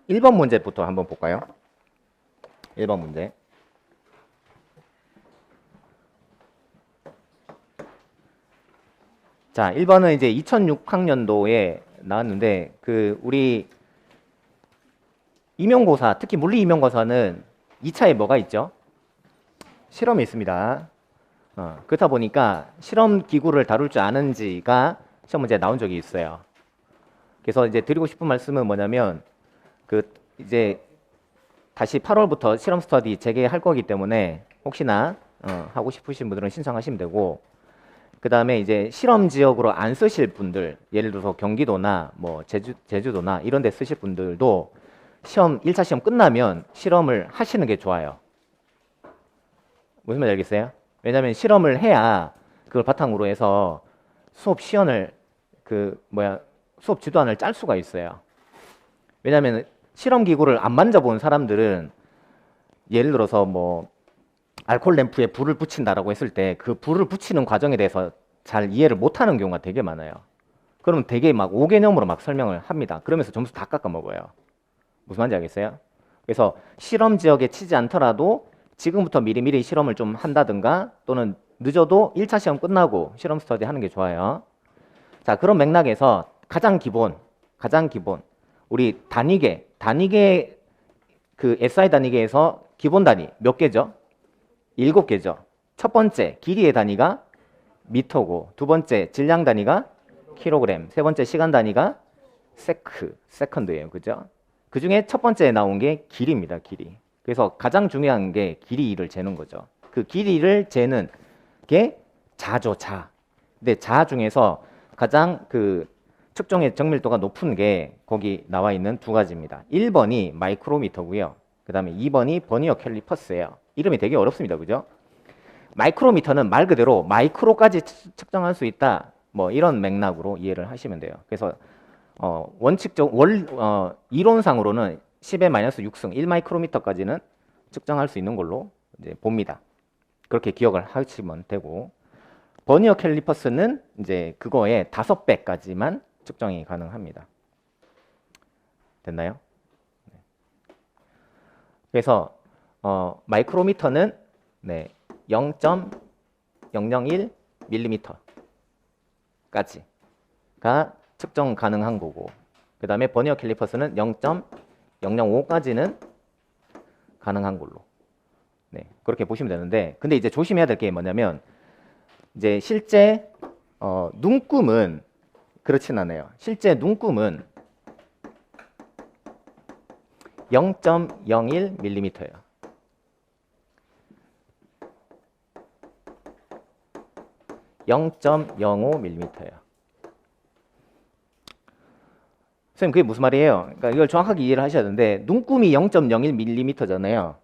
1번 문제부터 한번 볼까요? 1번 문제. 자, 1번은 이제 2006학년도에 나왔는데, 우리 임용고사, 특히 물리 임용고사는 2차에 뭐가 있죠? 실험이 있습니다. 그렇다 보니까 실험 기구를 다룰 줄 아는지가 시험 문제에 나온 적이 있어요. 그래서 이제 드리고 싶은 말씀은 뭐냐면, 이제 다시 8월부터 실험 스터디 재개할 거기 때문에 혹시나 하고 싶으신 분들은 신청하시면 되고, 그 다음에 이제 실험 지역으로 안 쓰실 분들, 예를 들어서 경기도나 뭐 제주도나 이런 데 쓰실 분들도 1차 시험 끝나면 실험을 하시는 게 좋아요. 무슨 말인지 알겠어요? 왜냐면 실험을 해야 그걸 바탕으로 해서 수업 시연을 수업 지도안을 짤 수가 있어요. 왜냐면 실험 기구를 안 만져본 사람들은 예를 들어서 뭐 알코올 램프에 불을 붙인다라고 했을 때 그 불을 붙이는 과정에 대해서 잘 이해를 못하는 경우가 되게 많아요. 그러면 되게 막 5개념으로 막 설명을 합니다. 그러면서 점수 다 깎아 먹어요. 무슨 말인지 알겠어요? 그래서 실험 지역에 치지 않더라도 지금부터 미리미리 실험을 좀 한다든가 또는 늦어도 1차 시험 끝나고 실험 스터디 하는 게 좋아요. 자, 그런 맥락에서 가장 기본 우리 단위계 그 SI 단위계에서 기본 단위 몇 개죠? 7개죠. 첫 번째 길이의 단위가 미터고, 두 번째 질량 단위가 킬로그램, 세 번째 시간 단위가 세컨드예요. 그죠? 그 중에 첫 번째에 나온 게 길이입니다. 길이. 그래서 가장 중요한 게 길이를 재는 거죠. 그 길이를 재는 게 자죠, 자. 근데 자 중에서 가장 측정의 정밀도가 높은 게 거기 나와 있는 두 가지입니다. 1번이 마이크로미터고요. 그 다음에 2번이 버니어 캘리퍼스예요. 이름이 되게 어렵습니다. 그죠? 마이크로미터는 말 그대로 마이크로까지 측정할 수 있다. 뭐 이런 맥락으로 이해를 하시면 돼요. 그래서 이론상으로는 10의 마이너스 6승 1마이크로미터까지는 측정할 수 있는 걸로 이제 봅니다. 그렇게 기억을 하시면 되고, 버니어 캘리퍼스는 이제 그거의 5배까지만 측정이 가능합니다. 됐나요? 그래서 마이크로미터는 0.001mm까지가 측정 가능한 거고, 그 다음에 버니어 캘리퍼스는 0.005까지는 가능한 걸로. 그렇게 보시면 되는데, 근데 이제 조심해야 될 게 뭐냐면, 이제 실제 눈금은 그렇진 않아요. 실제 눈금은 0.01mm예요. 0.05mm예요. 선생님, 그게 무슨 말이에요? 그러니까 이걸 정확하게 이해를 하셔야 되는데, 눈금이 0.01mm잖아요.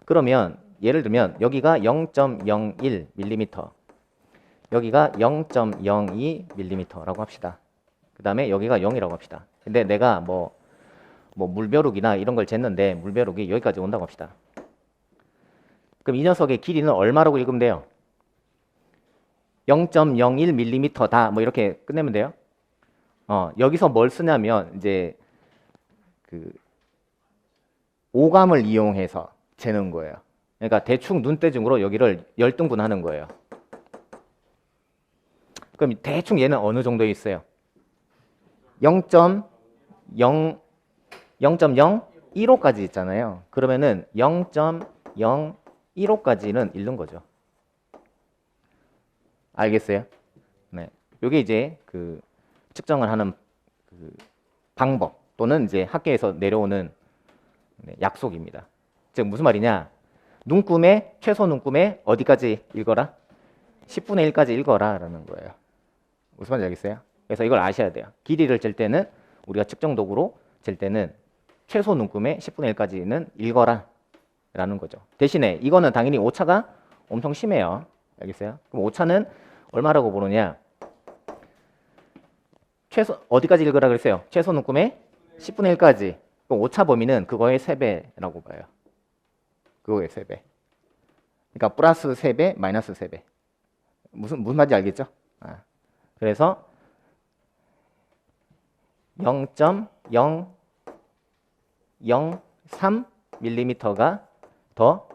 그러면 예를 들면 여기가 0.01mm, 여기가 0.02mm라고 합시다. 그 다음에 여기가 0이라고 합시다. 근데 내가 뭐 물벼룩이나 이런 걸 쟀는데 물벼룩이 여기까지 온다고 합시다. 그럼 이 녀석의 길이는 얼마라고 읽으면 돼요? 0.01mm다 뭐 이렇게 끝내면 돼요. 여기서 뭘 쓰냐면 이제 오감을 이용해서 재는 거예요. 그러니까 대충 눈대중으로 여기를 열등분하는 거예요. 그럼 대충 얘는 어느 정도에 있어요? 0.015까지 있잖아요. 그러면은 0.015까지는 잃는 거죠. 알겠어요? 네. 요게 이제 측정을 하는 방법 또는 이제 학계에서 내려오는 약속입니다. 즉 무슨 말이냐? 최소 눈금에 어디까지 읽어라? 10분의 1까지 읽어라 라는 거예요. 무슨 말인지 알겠어요? 그래서 이걸 아셔야 돼요. 길이를 잴 때는 우리가 측정 도구로 잴 때는 최소 눈금의 10분의 1까지는 읽어라 라는 거죠. 대신에 이거는 당연히 오차가 엄청 심해요. 알겠어요? 그럼 오차는 얼마라고 보느냐? 어디까지 읽으라 그랬어요? 최소 눈금의 10분의 1까지. 그럼 오차 범위는 그거의 3배라고 봐요. 그거의 3배. 그러니까 플러스 3배, 마이너스 3배. 무슨 말인지 알겠죠? 그래서 0.0 0.03mm가 더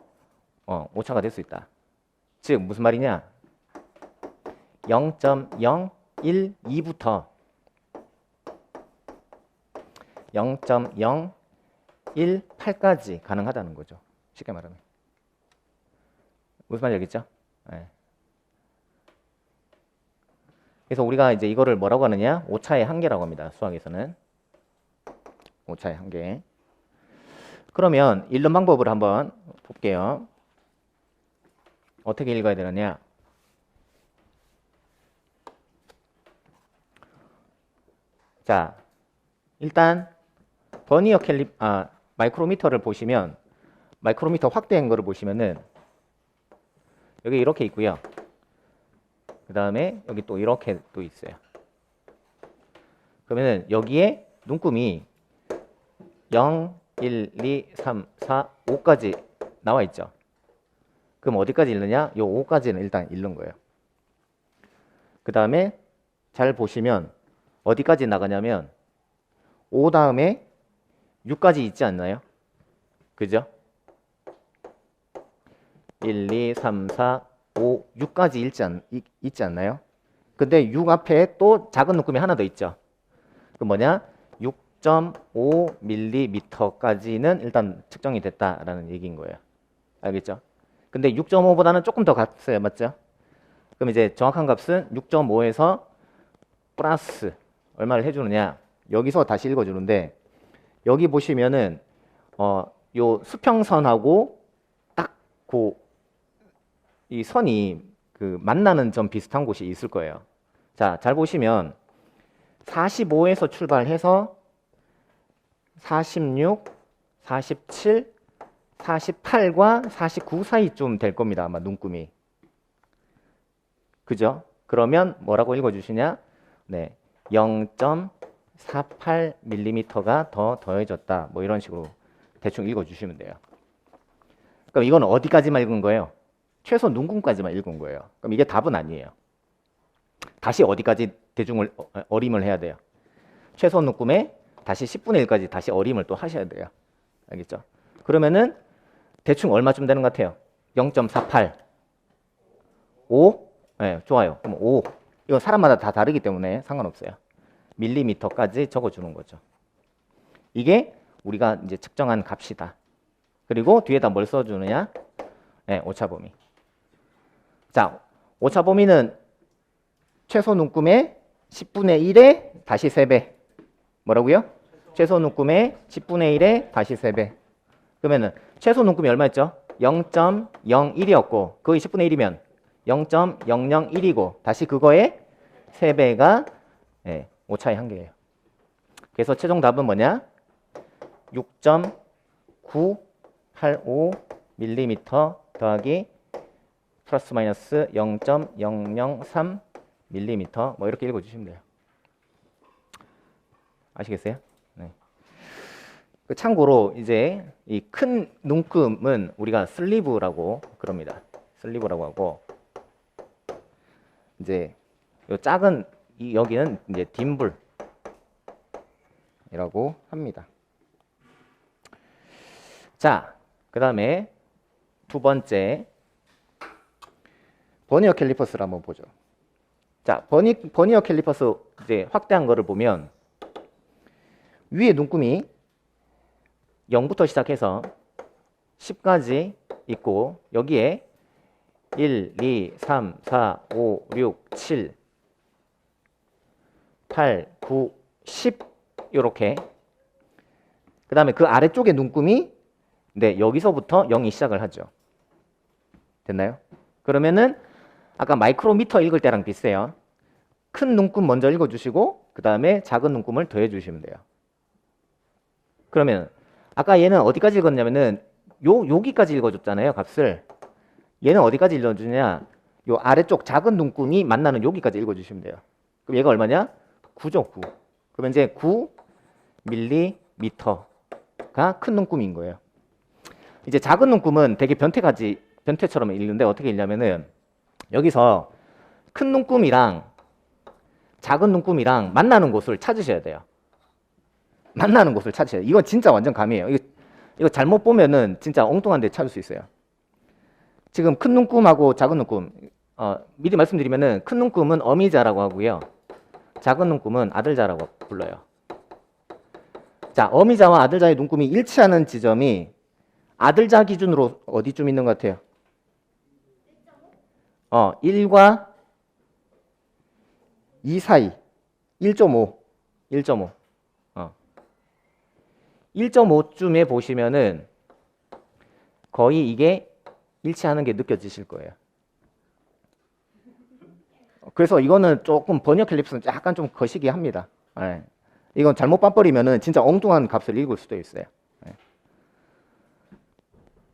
오차가 될 수 있다. 즉 무슨 말이냐? 0.012부터 0.018까지 가능하다는 거죠. 쉽게 말하면. 무슨 말인지 알겠죠? 네. 그래서 우리가 이제 이거를 뭐라고 하느냐? 오차의 한계라고 합니다. 수학에서는. 오차의 한계. 그러면 읽는 방법을 한번 볼게요. 어떻게 읽어야 되느냐? 자, 일단 버니어 마이크로미터를 보시면 마이크로미터 확대한 거를 보시면은 여기 이렇게 있고요. 그 다음에 여기 또 이렇게 또 있어요. 그러면은 여기에 눈금이 0, 1, 2, 3, 4, 5까지 나와 있죠. 그럼 어디까지 읽느냐? 요 5까지는 일단 읽는 거예요. 그 다음에 잘 보시면 어디까지 나가냐면 5 다음에 6까지 있지 않나요? 그죠? 1, 2, 3, 4, 5, 6까지 있지 않나요? 근데 6 앞에 또 작은 눈금이 하나 더 있죠. 그 뭐냐? 6.5mm까지는 일단 측정이 됐다라는 얘기인 거예요. 알겠죠? 근데 6.5보다는 조금 더 갔어요. 맞죠? 그럼 이제 정확한 값은 6.5에서 플러스 얼마를 해주느냐? 여기서 다시 읽어주는데 여기 보시면은 요 수평선하고 딱 이 선이 그 만나는 점 비슷한 곳이 있을 거예요. 자, 잘 보시면 45에서 출발해서 46, 47, 48과 49 사이쯤 될 겁니다. 아마 눈금이. 그죠? 그러면 뭐라고 읽어주시냐? 네, 0.48mm가 더 더해졌다. 뭐 이런 식으로 대충 읽어주시면 돼요. 그럼 이건 어디까지만 읽은 거예요? 최소 눈금까지만 읽은 거예요. 그럼 이게 답은 아니에요. 다시 어디까지 대중을 어림을 해야 돼요? 최소 눈금에 다시 10분의 1까지 다시 어림을 또 하셔야 돼요. 알겠죠? 그러면은 대충 얼마쯤 되는 것 같아요? 0.48 5? 네, 좋아요. 그럼 5. 이건 사람마다 다 다르기 때문에 상관없어요. 밀리미터까지 적어주는 거죠. 이게 우리가 이제 측정한 값이다. 그리고 뒤에다 뭘 써주느냐? 네, 오차범위. 자, 오차범위는 최소 눈금의 10분의 1에 다시 3배. 뭐라고요? 최소 눈금의 10분의 1에 다시 3배. 그러면은 최소 눈금이 얼마였죠? 0.01이었고 그게 10분의 1이면 0.001이고 다시 k그거의 3배가 네, 오차의 한계예요. 그래서 최종 답은 뭐냐? 6.985mm 더하기 플러스 마이너스 0.003mm 뭐 이렇게 읽어주시면 돼요. 아시겠어요? 네. 참고로 이제 이 큰 눈금은 우리가 슬리브라고 그럽니다. 슬리브라고 하고 이제 요 작은 여기는 이제 딤블이라고 합니다. 자, 그 다음에 두 번째 버니어 캘리퍼스를 한번 보죠. 자, 버니어 캘리퍼스 이제 확대한 거를 보면 위에 눈금이 0부터 시작해서 10까지 있고 여기에 1, 2, 3, 4, 5, 6, 7, 8, 9, 10 이렇게 그 다음에 그 아래쪽에 눈금이 네, 여기서부터 0이 시작을 하죠. 됐나요? 그러면은 아까 마이크로미터 읽을 때랑 비슷해요. 큰 눈금 먼저 읽어주시고 그 다음에 작은 눈금을 더해주시면 돼요. 그러면 아까 얘는 어디까지 읽었냐면은 여기까지 읽어줬잖아요. 값을. 얘는 어디까지 읽어주냐? 요 아래쪽 작은 눈금이 만나는 여기까지 읽어주시면 돼요. 그럼 얘가 얼마냐? 9죠, 9. 그러면 이제 9mm가 큰 눈금인 거예요. 이제 작은 눈금은 되게 변태처럼 읽는데 어떻게 읽냐면은 여기서 큰 눈금이랑 작은 눈금이랑 만나는 곳을 찾으셔야 돼요. 만나는 곳을 찾으셔야 돼요. 이거 진짜 완전 감이에요. 이거 잘못 보면은 진짜 엉뚱한 데 찾을 수 있어요. 지금 큰 눈금하고 작은 눈금, 미리 말씀드리면은 큰 눈금은 어미자라고 하고요. 작은 눈금은 아들자라고 불러요. 자, 어미자와 아들자의 눈금이 일치하는 지점이 아들자 기준으로 어디쯤 있는 것 같아요? 1과 2 사이. 1.5. 1.5. 1.5쯤에 보시면은 거의 이게 일치하는 게 느껴지실 거예요. 그래서 이거는 조금 번역 헬립스는 약간 좀 거시기 합니다. 네. 이건 잘못 빤버리면은 진짜 엉뚱한 값을 읽을 수도 있어요. 네.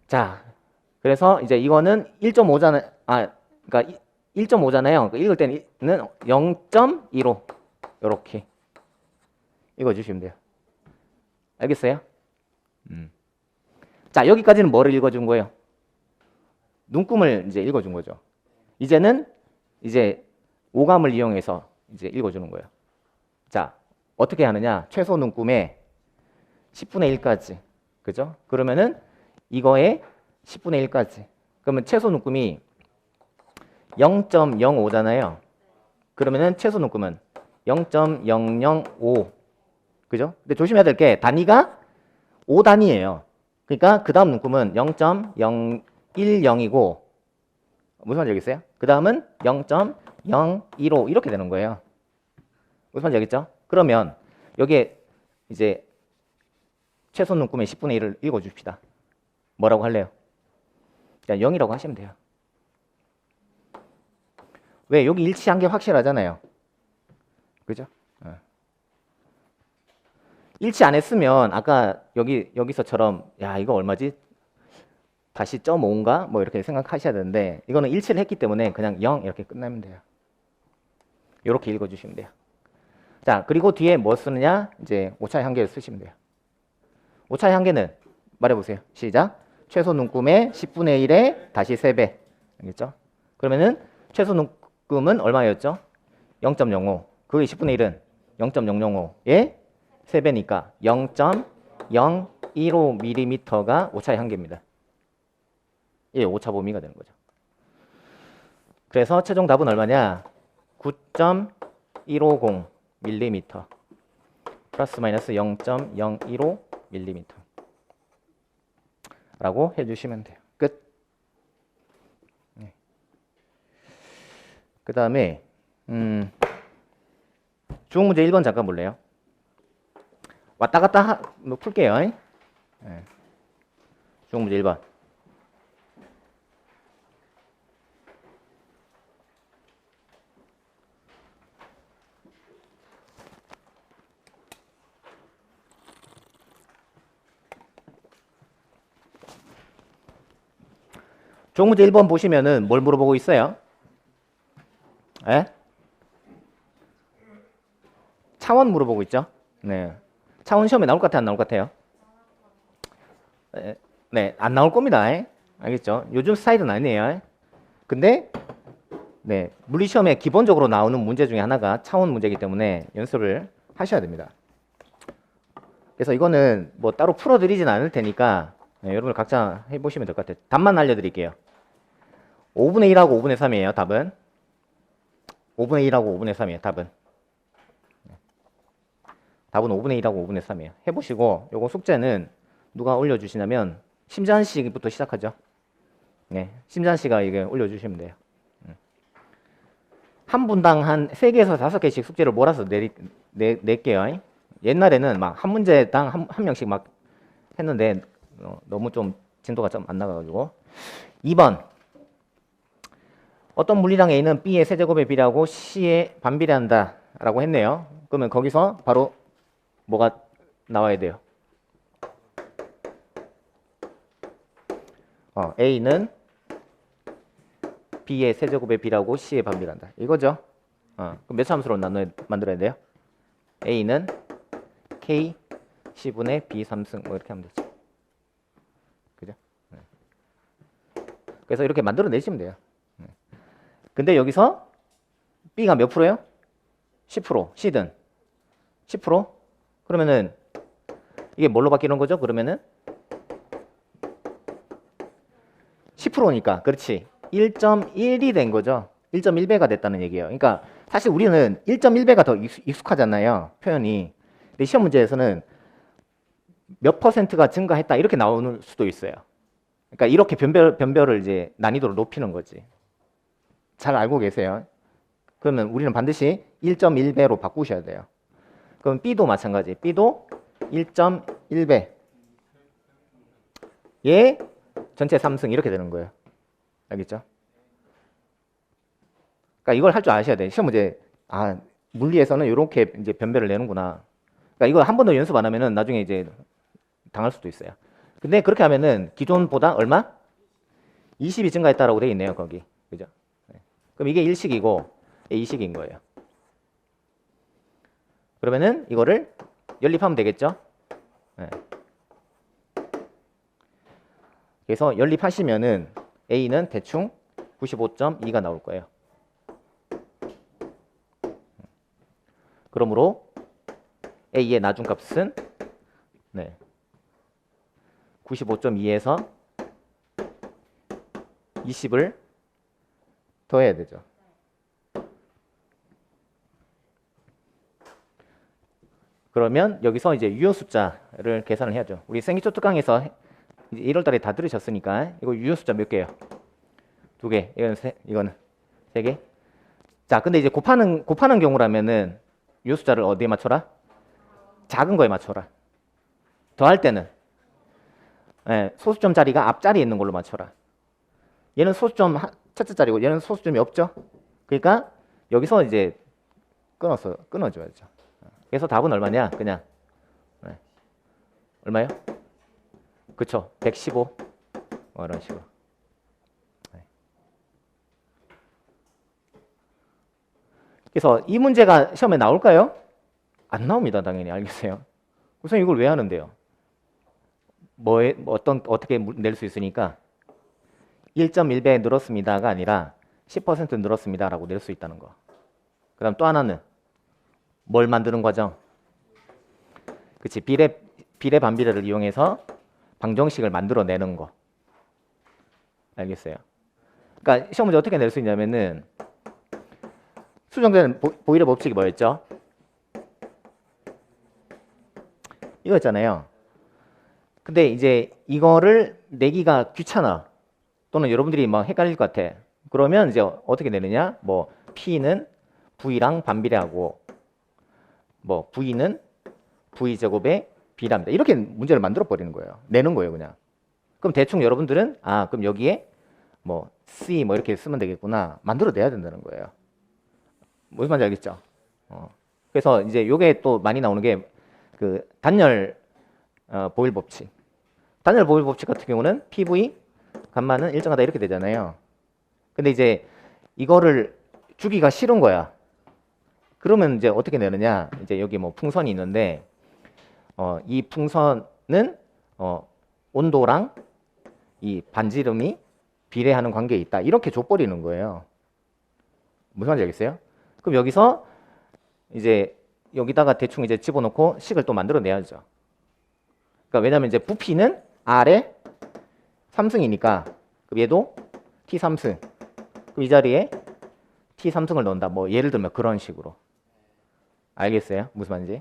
자, 그래서 이제 이거는 1.5잖아요. 그러니까 1.5잖아요. 읽을 때는 0.15 이렇게 읽어주시면 돼요. 알겠어요? 자, 여기까지는 뭐를 읽어준 거예요? 눈금을 이제 읽어준 거죠. 이제는 이제 오감을 이용해서 이제 읽어주는 거예요. 자, 어떻게 하느냐? 최소 눈금의 10분의 1까지. 그죠? 그러면은 이거의 10분의 1까지. 그러면 최소 눈금이 0.05잖아요. 그러면은 최소 눈금은 0.005. 그죠? 근데 조심해야 될 게 단위가 5단위예요. 그러니까 그 다음 눈금은 0.010이고 무슨 말인지 알겠어요? 그 다음은 0.015 이렇게 되는 거예요. 무슨 말인지 알겠죠? 그러면 여기에 이제 최소 눈금의 10분의 1을 읽어줍시다. 뭐라고 할래요? 그냥 0이라고 하시면 돼요. 왜? 여기 일치한 게 확실하잖아요. 그죠? 일치 안 했으면 아까 여기서처럼 야 이거 얼마지? 다시 0.5인가? 뭐 이렇게 생각하셔야 되는데 이거는 일치를 했기 때문에 그냥 0 이렇게 끝나면 돼요. 이렇게 읽어주시면 돼요. 자, 그리고 뒤에 뭐 쓰느냐? 이제 오차의 한계를 쓰시면 돼요. 오차의 한계는 말해보세요. 시작. 최소 눈금의 10분의 1에 다시 3배. 알겠죠? 그러면은 최소 눈금은 얼마였죠? 0.05. 그의 10분의 1은 0.005에 3배니까 0.015mm가 오차의 한계입니다. 예, 오차 범위가 되는 거죠. 그래서 최종 답은 얼마냐? 9.150mm 플러스 마이너스 0.015mm 라고 해주시면 돼요. 끝. 네. 그 다음에 주어 문제 1번 잠깐 볼래요? 왔다 갔다 풀게요. 네. 주어 문제 1번. 주어 문제 1번 보시면은 뭘 물어보고 있어요? 에? 차원 물어보고 있죠? 네. 차원 시험에 나올 것 같아요? 안 나올 것 같아요? 네, 안 나올 겁니다. 알겠죠? 요즘 스타일은 아니에요. 근데 네, 물리시험에 기본적으로 나오는 문제 중에 하나가 차원 문제이기 때문에 연습을 하셔야 됩니다. 그래서 이거는 뭐 따로 풀어드리진 않을 테니까 네, 여러분들 각자 해보시면 될 것 같아요. 답만 알려드릴게요. 5분의 1하고 5분의 3이에요. 답은 5분의 1하고 5분의 3이에요. 답은 5분의 1하고 5분의 3이에요. 해보시고 요거 숙제는 누가 올려주시냐면 심지한 씨부터 시작하죠. 네, 심지한 씨가 이게 올려주시면 돼요. 한 분당 한 3개에서 5개씩 숙제를 몰아서 낼게요. 옛날에는 막 한 문제당 한 명씩 막 했는데 너무 좀 진도가 좀 안 나가가지고 2번 어떤 물리량 A는 B의 세제곱에 비례하고 C에 반비례한다 라고 했네요. 그러면 거기서 바로 뭐가 나와야 돼요? A는 B의 세제곱에 비례하고 C에 반비례한다. 이거죠. 그럼 몇 참수로 만들어야 돼요? A는 K C분의 B 3승 뭐 이렇게 하면 되죠. 그죠? 네. 그래서 이렇게 만들어 내시면 돼요. 네. 근데 여기서 B가 몇 프로예요? 10%. C든 10%? 그러면은 이게 뭘로 바뀌는 거죠? 그러면은 10%니까 그렇지. 1.1이 된 거죠. 1.1배가 됐다는 얘기예요. 그러니까 사실 우리는 1.1배가 더 익숙하잖아요. 표현이. 근데 시험 문제에서는 몇 퍼센트가 증가했다 이렇게 나올 수도 있어요. 그러니까 이렇게 변별을 이제 난이도를 높이는 거지. 잘 알고 계세요. 그러면 우리는 반드시 1.1배로 바꾸셔야 돼요. 그럼 B도 마찬가지. B도 1.1배. 얘 전체 3승 이렇게 되는 거예요. 알겠죠? 그러니까 이걸 할 줄 아셔야 돼요. 시험 문제 물리에서는 이렇게 이제 변별을 내는구나. 그러니까 이거 한 번 더 연습 안 하면은 나중에 이제 당할 수도 있어요. 근데 그렇게 하면은 기존보다 얼마? 20이 증가했다라고 되어 있네요, 거기. 그죠? 네. 그럼 이게 1식이고 2식인 거예요. 그러면은 이거를 연립하면 되겠죠? 네. 그래서 연립하시면은 A는 대충 95.2가 나올 거예요. 그러므로 A의 나중값은 95.2에서 20을 더해야 되죠. 그러면 여기서 이제 유효 숫자를 계산을 해야죠. 우리 생기초 특강에서 1월 달에 다 들으셨으니까 이거 유효 숫자 몇 개예요? 2개. 이거는 3개. 자, 근데 이제 곱하는 경우라면은 유효 숫자를 어디에 맞춰라? 작은 거에 맞춰라. 더할 때는 소수점 자리가 앞자리에 있는 걸로 맞춰라. 얘는 소수점 첫째 자리고 얘는 소수점이 없죠. 그러니까 여기서 이제 끊어줘야죠. 그래서 답은 얼마냐? 그냥 얼마요? 그쵸? 115 이런 식으로. 그래서 이 문제가 시험에 나올까요? 안 나옵니다. 당연히. 알겠어요? 우선 이걸 왜 하는데요? 어떻게 낼 수 있으니까 1.1배 늘었습니다가 아니라 10% 늘었습니다라고 낼 수 있다는 거. 그 다음 또 하나는 뭘 만드는 과정? 그치, 비례 반비례를 이용해서 방정식을 만들어내는 거. 알겠어요? 그러니까 시험 문제 어떻게 낼 수 있냐면은 수정되는 보일의 법칙이 뭐였죠? 이거였잖아요. 근데 이제 이거를 내기가 귀찮아. 또는 여러분들이 막 헷갈릴 것 같아. 그러면 이제 어떻게 내느냐? 뭐 P는 V랑 반비례하고 뭐 V는 V제곱의 B랍니다. 이렇게 문제를 만들어 버리는 거예요. 내는 거예요, 그냥. 그럼 대충 여러분들은 그럼 여기에 뭐 C 뭐 이렇게 쓰면 되겠구나. 만들어 내야 된다는 거예요. 무슨 말인지 알겠죠? 그래서 이제 요게 또 많이 나오는 게 그 단열 보일 법칙. 단열 보일 법칙 같은 경우는 PV 감마는 일정하다 이렇게 되잖아요. 근데 이제 이거를 주기가 싫은 거야. 그러면 이제 어떻게 내느냐? 이제 여기 뭐 풍선이 있는데 이 풍선은 온도랑 이 반지름이 비례하는 관계에 있다. 이렇게 줘버리는 거예요. 무슨 말인지 알겠어요? 그럼 여기서 이제 여기다가 대충 이제 집어넣고 식을 또 만들어내야죠. 그러니까 왜냐면 이제 부피는 R에 3승이니까 그럼 얘도 T 3승. 그럼 이 자리에 T 3승을 넣는다. 뭐 예를 들면 그런 식으로. 알겠어요? 무슨 말인지?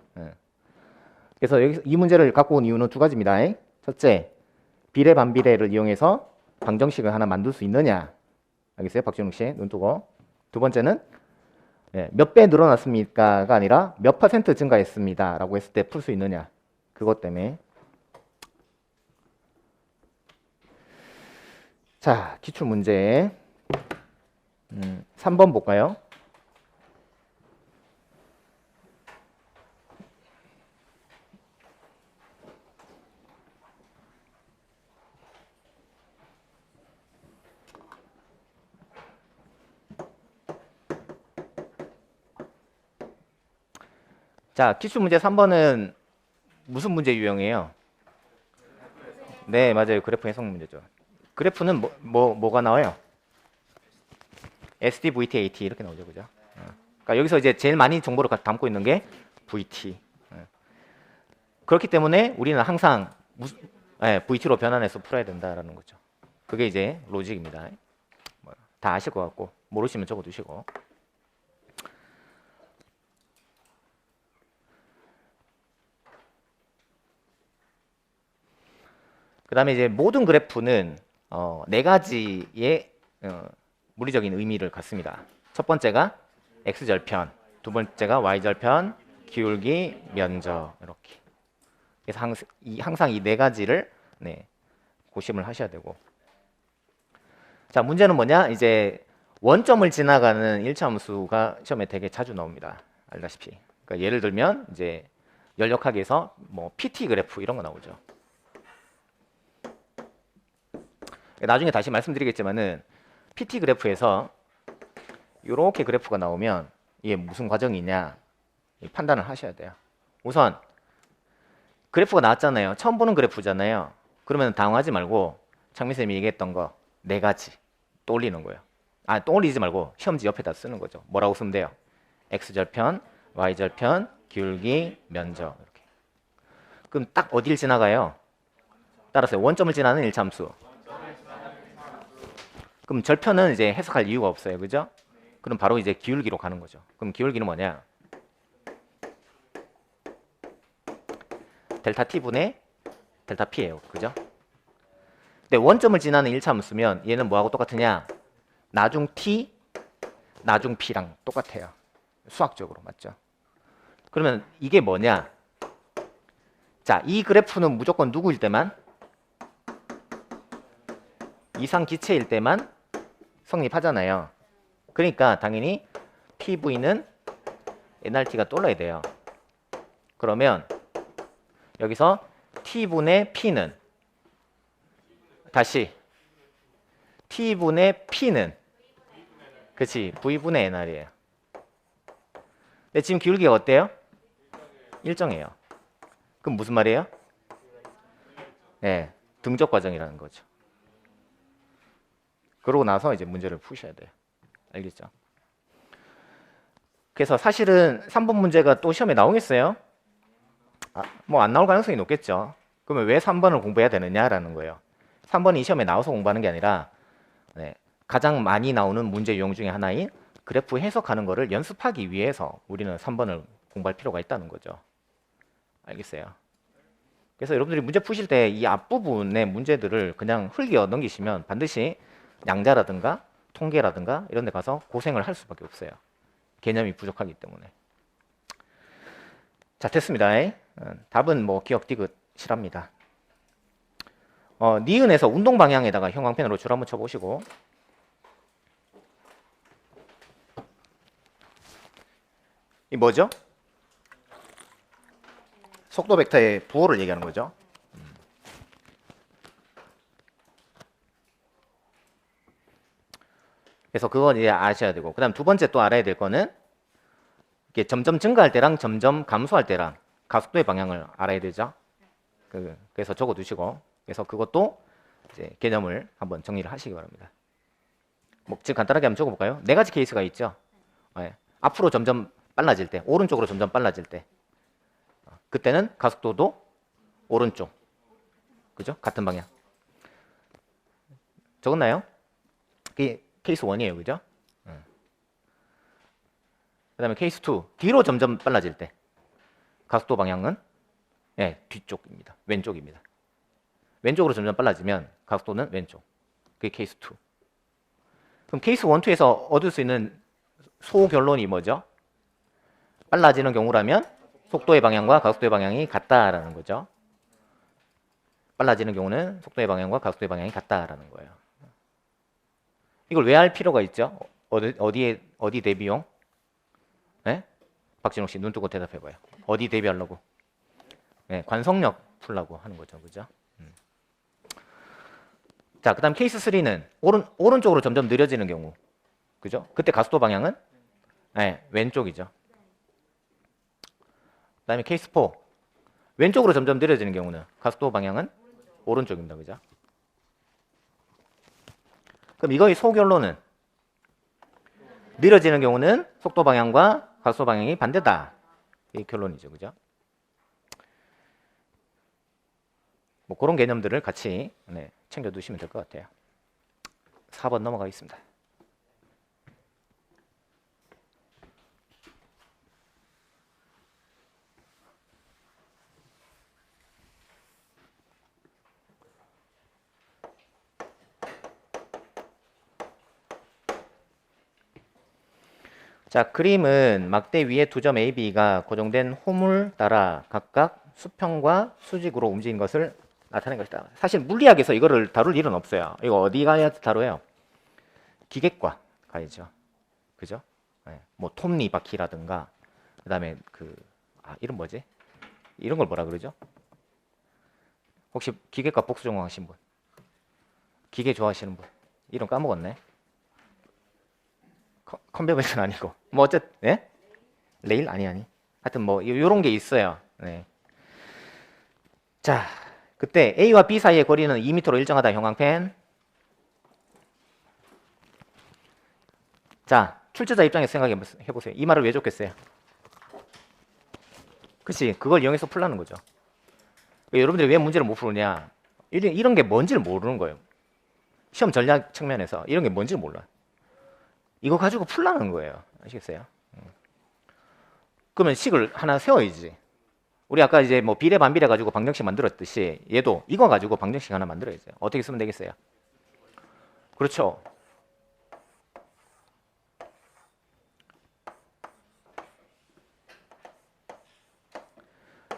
그래서 여기서 이 문제를 갖고 온 이유는 두 가지입니다. 첫째, 비례 반비례를 이용해서 방정식을 하나 만들 수 있느냐. 알겠어요? 박진욱 씨, 눈 뜨고. 두 번째는 몇 배 늘어났습니까가 아니라 몇 퍼센트 증가했습니다 라고 했을 때 풀 수 있느냐. 그것 때문에. 자, 기출문제 3번 볼까요? 자, 기출문제 3번은 무슨 문제 유형이에요? 네, 맞아요. 그래프 해석 문제죠. 그래프는 뭐가 나와요? SD, VT, AT 이렇게 나오죠, 그죠? 그러니까 여기서 이제 제일 많이 정보를 담고 있는 게 VT. 그렇기 때문에 우리는 항상 VT로 변환해서 풀어야 된다라는 거죠. 그게 이제 로직입니다. 다 아실 것 같고 모르시면 적어두시고. 그 다음에 이제 모든 그래프는 네 가지의 물리적인 의미를 갖습니다. 첫 번째가 x절편, 두 번째가 y절편, 기울기, 면적 이렇게. 그래서 항상 이 네 가지를 고심을 하셔야 되고. 자, 문제는 뭐냐? 이제 원점을 지나가는 일차함수가 시험에 되게 자주 나옵니다. 알다시피. 그러니까 예를 들면 이제 연력학에서 뭐 PT 그래프 이런 거 나오죠. 나중에 다시 말씀드리겠지만은 PT 그래프에서 이렇게 그래프가 나오면 이게 무슨 과정이냐 판단을 하셔야 돼요. 우선 그래프가 나왔잖아요. 처음 보는 그래프잖아요. 그러면 당황하지 말고 창민쌤이 얘기했던 거 네 가지 떠올리는 거예요. 떠올리지 말고 시험지 옆에다 쓰는 거죠. 뭐라고 쓰면 돼요? x절편, y절편, 기울기, 면적 이렇게. 그럼 딱 어딜 지나가요? 따라서 원점을 지나는 일차함수. 그럼 절편은 이제 해석할 이유가 없어요. 그죠? 그럼 바로 이제 기울기로 가는 거죠. 그럼 기울기는 뭐냐? 델타 t분의 델타 p예요. 그죠? 근데 원점을 지나는 일차함수면 얘는 뭐하고 똑같으냐? 나중 t, 나중 p랑 똑같아요. 수학적으로. 맞죠? 그러면 이게 뭐냐? 자, 이 그래프는 무조건 누구일 때만? 이상기체일 때만 성립하잖아요. 그러니까 당연히 PV는 NRT가 떠올라야 돼요. 그러면 여기서 T분의 P는 다시 T분의 P는 그치 V분의 NR이에요. 근데 지금 기울기가 어때요? 일정해요. 그럼 무슨 말이에요? 네, 등적 과정이라는 거죠. 그러고 나서 이제 문제를 푸셔야 돼요. 알겠죠? 그래서 사실은 3번 문제가 또 시험에 나오겠어요? 뭐 안 나올 가능성이 높겠죠. 그러면 왜 3번을 공부해야 되느냐라는 거예요. 3번이 시험에 나와서 공부하는 게 아니라 가장 많이 나오는 문제 유형 중에 하나인 그래프 해석하는 거를 연습하기 위해서 우리는 3번을 공부할 필요가 있다는 거죠. 알겠어요? 그래서 여러분들이 문제 푸실 때 이 앞부분의 문제들을 그냥 흘겨 넘기시면 반드시 양자라든가 통계라든가 이런 데 가서 고생을 할 수밖에 없어요. 개념이 부족하기 때문에. 자, 됐습니다. 답은 뭐 기억 디귿 실합니다. 니은에서 운동 방향에다가 형광펜으로 줄 한번 쳐보시고. 이 뭐죠? 속도 벡터의 부호를 얘기하는 거죠. 그래서 그건 이제 아셔야 되고, 그 다음 두 번째 또 알아야 될 거는 이게 점점 증가할 때랑 점점 감소할 때랑 가속도의 방향을 알아야 되죠. 그래서 적어 두시고, 그래서 그것도 이제 개념을 한번 정리를 하시기 바랍니다. 뭐 지금 간단하게 한번 적어 볼까요? 네 가지 케이스가 있죠. 앞으로 점점 빨라질 때, 오른쪽으로 점점 빨라질 때, 그때는 가속도도 오른쪽, 그죠? 같은 방향. 적었나요? 그게 케이스 1이에요, 그죠? 그 다음에 케이스 2, 뒤로 점점 빨라질 때 가속도 방향은 뒤쪽입니다. 왼쪽입니다. 왼쪽으로 점점 빨라지면 가속도는 왼쪽. 그게 케이스 2. 그럼 케이스 1, 2에서 얻을 수 있는 소결론이 뭐죠? 빨라지는 경우라면 속도의 방향과 가속도의 방향이 같다라는 거죠. 빨라지는 경우는 속도의 방향과 가속도의 방향이 같다라는 거예요. 이걸 왜 할 필요가 있죠? 어디 대비용? 네? 박진욱 씨 눈 뜨고 대답해봐요. 어디 대비하려고? 관성력 풀려고 하는 거죠, 그죠? 자, 그다음 케이스 3는 오른쪽으로 점점 느려지는 경우, 그죠? 그때 가속도 방향은 왼쪽이죠. 그다음에 케이스 4, 왼쪽으로 점점 느려지는 경우는 가속도 방향은 오른쪽입니다, 그죠? 그럼 이거의 소결론은 느려지는 경우는 속도 방향과 가속도 방향이 반대다. 이 결론이죠, 그죠? 뭐 그런 개념들을 같이 네, 챙겨 두시면 될 것 같아요. 4번 넘어가겠습니다. 자, 그림은 막대 위에 두 점 A, B가 고정된 호물 따라 각각 수평과 수직으로 움직인 것을 나타낸 것이다. 사실 물리학에서 이거를 다룰 일은 없어요. 이거 어디 가야 다뤄요? 기계과 가야죠. 그죠? 네. 뭐 톱니바퀴라든가 그다음에 이름 뭐지? 이런 걸 뭐라 그러죠? 혹시 기계과 복수 전공하신 분? 기계 좋아하시는 분? 이름 까먹었네. 컨베어벨트는 아니고 뭐 어쨌든 네? 레일 아니 하여튼 뭐 요런 게 있어요. 네. 자, 그때 A와 B 사이의 거리는 2m로 일정하다. 형광펜. 자, 출제자 입장에서 생각해보세요. 이 말을 왜 줬겠어요? 그치, 그걸 이용해서 풀라는 거죠. 여러분들이 왜 문제를 못 푸느냐, 이런 게 뭔지를 모르는 거예요. 시험 전략 측면에서 이런 게 뭔지를 몰라요. 이거 가지고 풀라는 거예요. 아시겠어요? 그러면 식을 하나 세워야지. 우리 아까 이제 뭐 비례 반비례 가지고 방정식 만들었듯이 얘도 이거 가지고 방정식 하나 만들어야죠. 어떻게 쓰면 되겠어요? 그렇죠.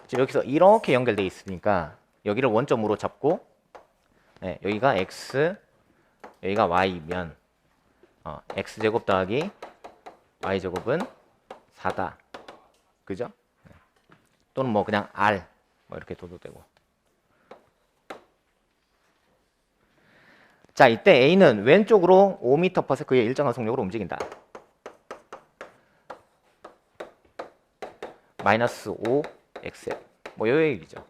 지금 여기서 이렇게 연결되어 있으니까 여기를 원점으로 잡고 네, 여기가 x, 여기가 y면 x제곱 더하기 y제곱은 4다. 그죠? 또는 뭐 그냥 r 뭐 이렇게 둬도 되고. 자, 이때 a는 왼쪽으로 5m/s의 일정한 속력으로 움직인다. 마이너스 5x 뭐 요 얘기죠.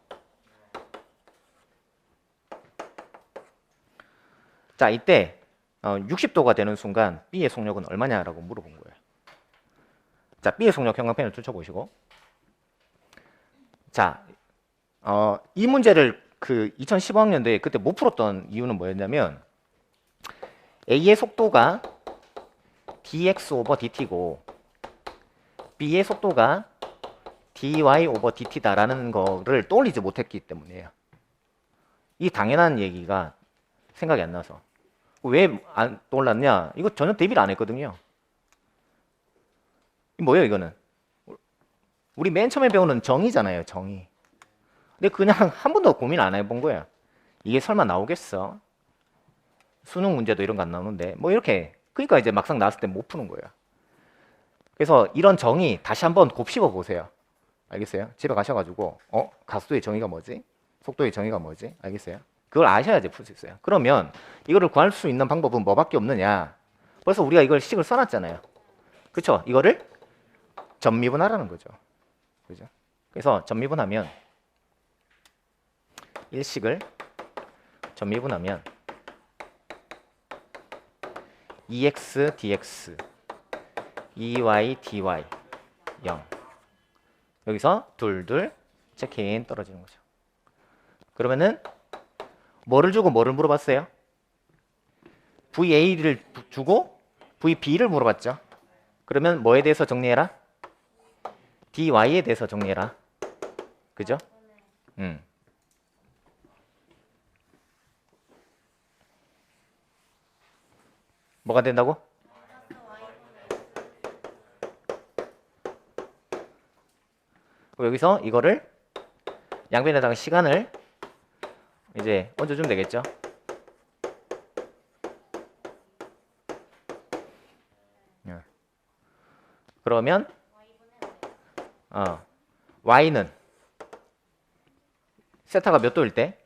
자, 이때 60도가 되는 순간 B의 속력은 얼마냐라고 물어본 거예요. 자, B의 속력 형광펜을 펼쳐보시고. 자, 이 문제를 2015학년도에 그때 못 풀었던 이유는 뭐였냐면 A의 속도가 dx 오버 dt고 B의 속도가 dy 오버 dt다라는 거를 떠올리지 못했기 때문이에요. 이 당연한 얘기가 생각이 안 나서. 왜 안 떠올랐냐? 이거 전혀 대비를 안 했거든요. 뭐예요, 이거는? 우리 맨 처음에 배우는 정의잖아요, 정의. 근데 그냥 한 번도 고민 안 해본 거야. 이게 설마 나오겠어? 수능 문제도 이런 거 안 나오는데 뭐 이렇게. 그러니까 이제 막상 나왔을 때 못 푸는 거예요. 그래서 이런 정의 다시 한번 곱씹어 보세요. 알겠어요? 집에 가셔가지고 가속도의 정의가 뭐지? 속도의 정의가 뭐지? 알겠어요? 그걸 아셔야지 풀 수 있어요. 그러면 이거를 구할 수 있는 방법은 뭐밖에 없느냐? 벌써 우리가 이걸 식을 써놨잖아요. 그렇죠? 이거를 전미분하라는 거죠. 그죠? 그래서 전미분하면 일식을 전미분하면 2x dx 2y dy 0 여기서 둘둘 체크인 떨어지는 거죠. 그러면은 뭐를 주고 뭐를 물어봤어요? VA를 주고 VB를 물어봤죠. 그러면 뭐에 대해서 정리해라? DY에 대해서 정리해라. 그죠? 뭐가 된다고? 여기서 이거를 양변에다가 시간을 이제 얹어주면 되겠죠. 그러면 y는 세타가 몇 도일 때?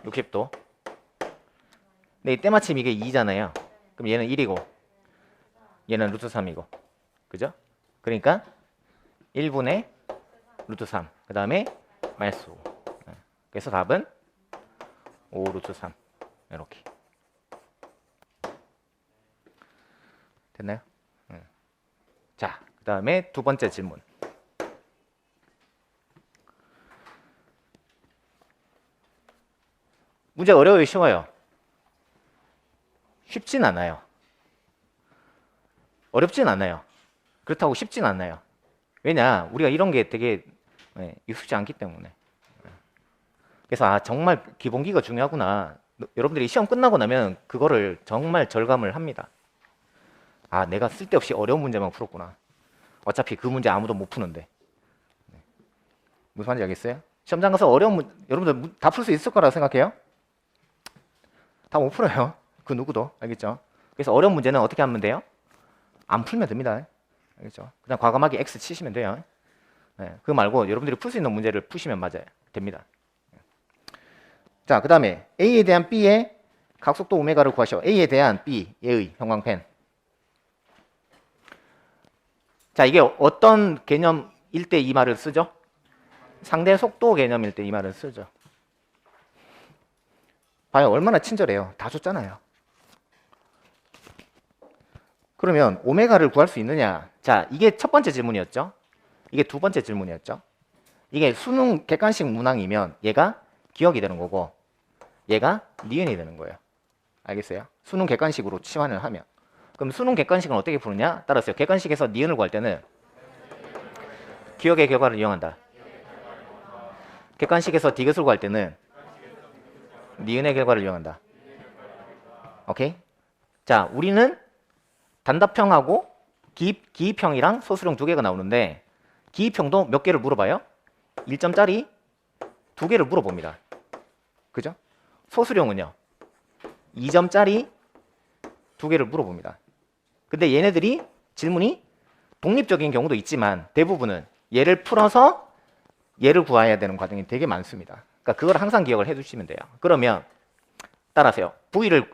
60도. 근데 이 때마침 이게 2잖아요. 그럼 얘는 1이고 얘는 루트 3이고. 그죠? 그러니까 1분의 루트 3. 그 다음에 마이너스 5. 그래서 답은 5 루트 3. 이렇게. 됐나요? 자, 그 다음에 두 번째 질문. 문제 어려워요, 쉬워요? 쉽진 않아요. 어렵진 않아요. 그렇다고 쉽진 않아요. 왜냐? 우리가 이런 게 되게 익숙지 않기 때문에. 그래서 정말 기본기가 중요하구나. 여러분들이 시험 끝나고 나면 그거를 정말 절감을 합니다. 내가 쓸데없이 어려운 문제만 풀었구나. 어차피 그 문제 아무도 못 푸는데. 무슨 말인지 알겠어요? 시험장 가서 어려운 문제, 여러분들 다 풀 수 있을 거라고 생각해요? 다 못 풀어요. 그 누구도. 알겠죠? 그래서 어려운 문제는 어떻게 하면 돼요? 안 풀면 됩니다. 알겠죠? 그냥 과감하게 X 치시면 돼요. 그거 말고 여러분들이 풀 수 있는 문제를 푸시면 맞아요. 됩니다. 자, 그 다음에 A에 대한 B의 각속도 오메가를 구하시오. A에 대한 B의 형광펜. 자, 이게 어떤 개념일 때 이 말을 쓰죠? 상대 속도 개념일 때 이 말을 쓰죠. 봐요. 얼마나 친절해요. 다 줬잖아요. 그러면 오메가를 구할 수 있느냐? 자, 이게 첫 번째 질문이었죠. 이게 두 번째 질문이었죠. 이게 수능 객관식 문항이면 얘가 기억이 되는 거고 얘가 니은이 되는 거예요. 알겠어요? 수능 객관식으로 치환을 하면. 그럼 수능 객관식은 어떻게 푸느냐? 따라서요. 객관식에서 니은을 구할 때는 기억의 결과를 이용한다. 객관식에서 디귿을 구할 때는 니은의 결과를 이용한다. 오케이? 자, 우리는 단답형하고 기입형이랑 소수령 두 개가 나오는데 기입형도 몇 개를 물어봐요? 1점짜리 두 개를 물어봅니다. 그죠? 소수령은요? 2점짜리 두 개를 물어봅니다. 근데 얘네들이 질문이 독립적인 경우도 있지만 대부분은 얘를 풀어서 얘를 구해야 되는 과정이 되게 많습니다. 그러니까 그걸 항상 기억을 해두시면 돼요. 그러면 따라서요. V를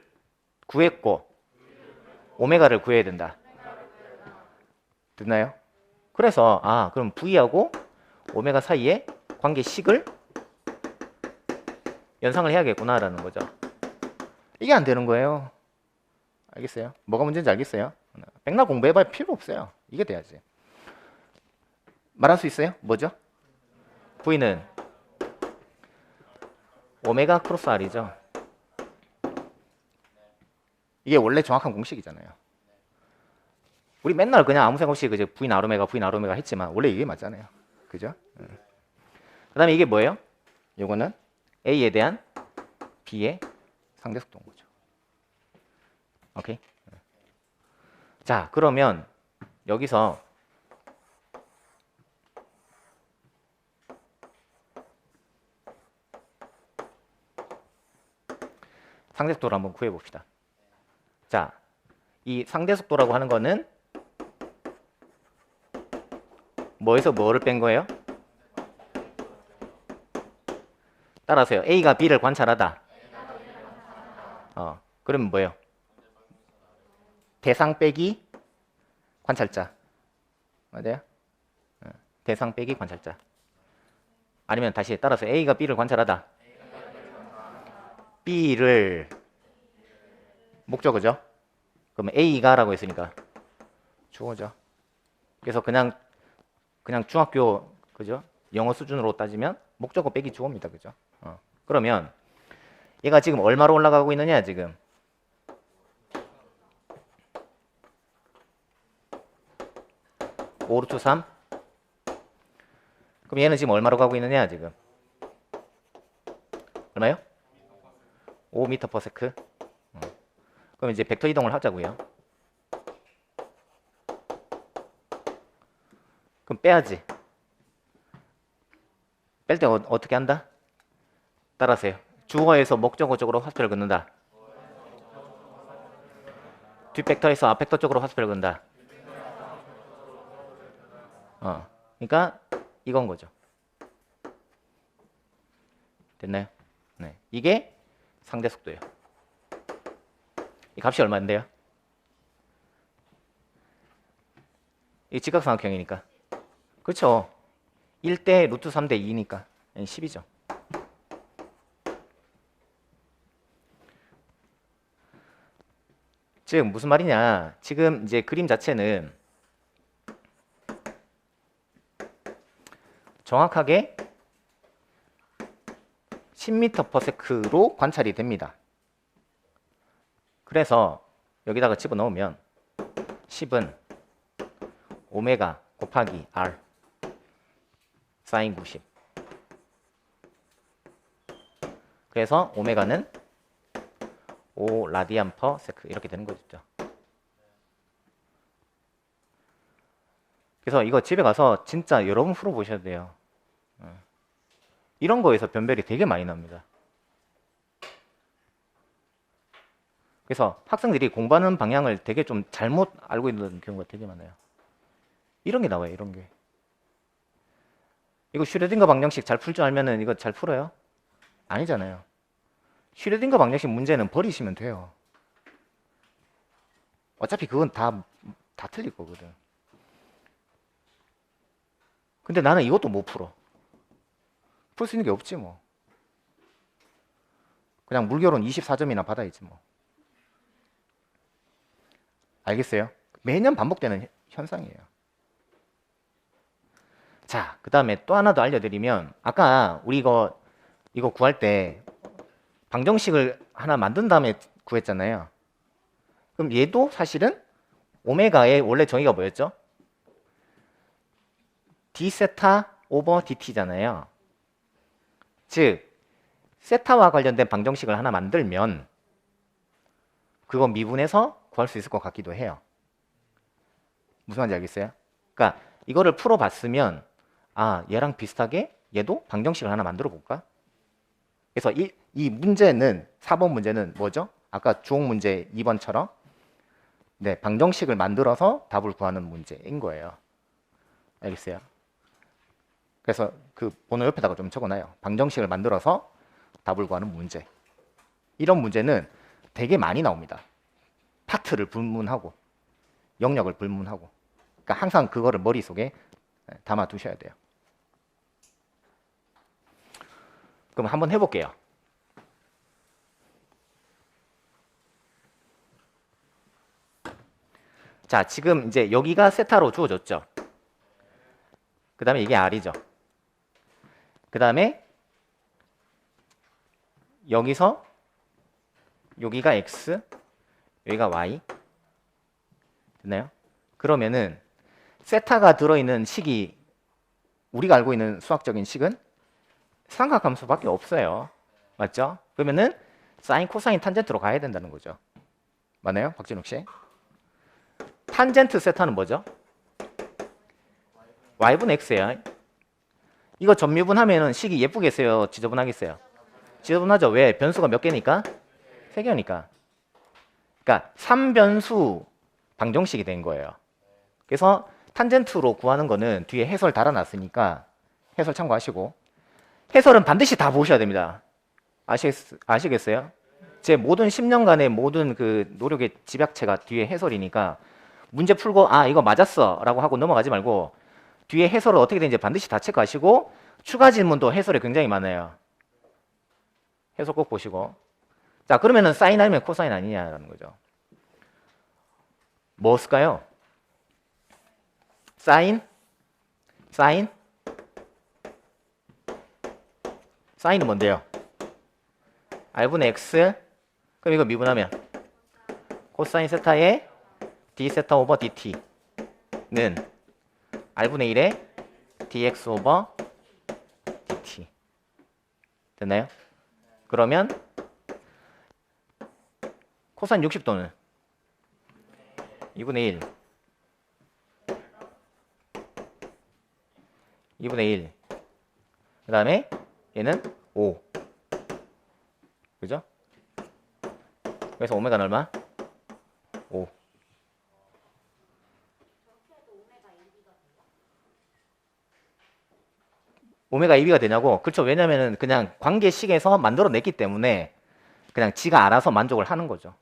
구했고 오메가를 구해야 된다. 됐나요? 그래서 그럼 V하고 오메가 사이의 관계식을 연상을 해야겠구나라는 거죠. 이게 안 되는 거예요. 알겠어요? 뭐가 문제인지 알겠어요? 백날 공부해봐야 필요 없어요. 이게 돼야지. 말할 수 있어요? 뭐죠? V는 오메가 크로스 R이죠. 이게 원래 정확한 공식이잖아요. 우리 맨날 그냥 아무 생각 없이 그저 V 나로메가 했지만 원래 이게 맞잖아요. 그죠? 그 다음에 이게 뭐예요? 요거는 A에 대한 B의 상대속도인 거죠. 오케이? 자, 그러면 여기서 상대속도를 한번 구해봅시다. 자, 이 상대속도라고 하는 거는 뭐에서 뭐를 뺀 거예요? 따라서요. A가 B를 관찰하다. 그러면 뭐예요? 대상 빼기 관찰자. 맞아요? 대상 빼기 관찰자. 아니면 다시 따라서 A가 B를 관찰하다. B를 목적어죠. 그러면 A가 라고 했으니까 주어죠. 그래서 그냥 중학교 그죠? 영어 수준으로 따지면 목적어 빼기 주어입니다. 그죠? 그러면 얘가 지금 얼마로 올라가고 있느냐 지금? (5루트 3) 그럼 얘는 지금 얼마로 가고 있느냐 지금? 얼마요? 5m/s. 그럼 이제 벡터 이동을 하자고요. 그럼 빼야지. 뺄 때 어떻게 한다? 따라서요. 주어에서 목적어 쪽으로 화살표를 긋는다. 뒷벡터에서 앞벡터 쪽으로 화살표를 긋는다. 그러니까 이건 거죠. 됐나요? 네. 이게 상대 속도예요. 이 값이 얼마인데요? 이 직각삼각형이니까. 그렇죠. 1대 루트 3대 2니까 10이죠. 즉 무슨 말이냐? 지금 이제 그림 자체는 정확하게 10m/s로 관찰이 됩니다. 그래서 여기다가 집어넣으면 10은 오메가 곱하기 R 사인 90. 그래서 오메가는 5 라디안 퍼 세크 이렇게 되는 거죠. 그래서 이거 집에 가서 진짜 여러 번 풀어보셔야 돼요. 이런 거에서 변별이 되게 많이 납니다. 그래서 학생들이 공부하는 방향을 되게 좀 잘못 알고 있는 경우가 되게 많아요. 이런 게 나와요, 이런 게. 이거 슈레딩거 방정식 잘 풀 줄 알면은 이거 잘 풀어요? 아니잖아요. 슈레딩거 방정식 문제는 버리시면 돼요. 어차피 그건 다 틀릴 거거든. 근데 나는 이것도 못 풀어. 풀 수 있는 게 없지 뭐. 그냥 물결은 24점이나 받아야지 뭐. 알겠어요? 매년 반복되는 현상이에요. 자, 그 다음에 또 하나 더 알려드리면, 아까 우리 이거 구할 때 방정식을 하나 만든 다음에 구했잖아요. 그럼 얘도 사실은 오메가의 원래 정의가 뭐였죠? d 세타 오버 dt잖아요. 즉 세타와 관련된 방정식을 하나 만들면 그거 미분해서 구할 수 있을 것 같기도 해요. 무슨 말인지 알겠어요? 그러니까 이거를 풀어봤으면 아, 얘랑 비슷하게 얘도 방정식을 하나 만들어 볼까? 그래서 이 문제는 4번 문제는 뭐죠? 아까 주옥 문제 2번처럼 네, 방정식을 만들어서 답을 구하는 문제인 거예요. 알겠어요? 그래서 그 번호 옆에다가 좀 적어놔요. 방정식을 만들어서 답을 구하는 문제. 이런 문제는 되게 많이 나옵니다. 파트를 불문하고 영역을 불문하고. 그러니까 항상 그거를 머릿속에 담아 두셔야 돼요. 그럼 한번 해볼게요. 자, 지금 이제 여기가 세타로 주어졌죠. 그 다음에 이게 R이죠. 그 다음에 여기서 여기가 X, 여기가 Y. 됐나요? 그러면은 세타가 들어있는 식이 우리가 알고 있는 수학적인 식은 삼각함수밖에 없어요. 맞죠? 그러면은 사인, 코사인, 탄젠트로 가야 된다는 거죠. 맞나요? 박진욱 씨? 탄젠트 세타는 뭐죠? y분 x예요. 이거 점유분하면은 식이 예쁘겠어요? 지저분하겠어요? 지저분하죠. 왜? 변수가 몇 개니까? 3개니까. 그러니까 3변수 방정식이 된 거예요. 그래서 탄젠트로 구하는 거는 뒤에 해설 달아놨으니까 해설 참고하시고, 해설은 반드시 다 보셔야 됩니다. 아시겠어요? 제 모든 10년간의 모든 그 노력의 집약체가 뒤에 해설이니까 문제 풀고 아 이거 맞았어 라고 하고 넘어가지 말고 뒤에 해설은 어떻게 되는지 반드시 다 체크하시고, 추가 질문도 해설에 굉장히 많아요. 해설 꼭 보시고. 자, 그러면은 사인 아니면 코사인 아니냐라는 거죠. 뭐 쓸까요? 사인은 뭔데요? R분의 X. 그럼 이거 미분하면 코사인 세타의 D 세타 오버 DT는 R분의 1의 DX 오버 DT. 됐나요? 그러면 코사인 60도는 2분의 1 2분의 1. 그 다음에 얘는 5. 그죠? 그래서 오메가는 얼마? 5. 오메가 2B가 되냐고? 그렇죠. 왜냐면은 그냥 관계식에서 만들어냈기 때문에 그냥 지가 알아서 만족을 하는 거죠.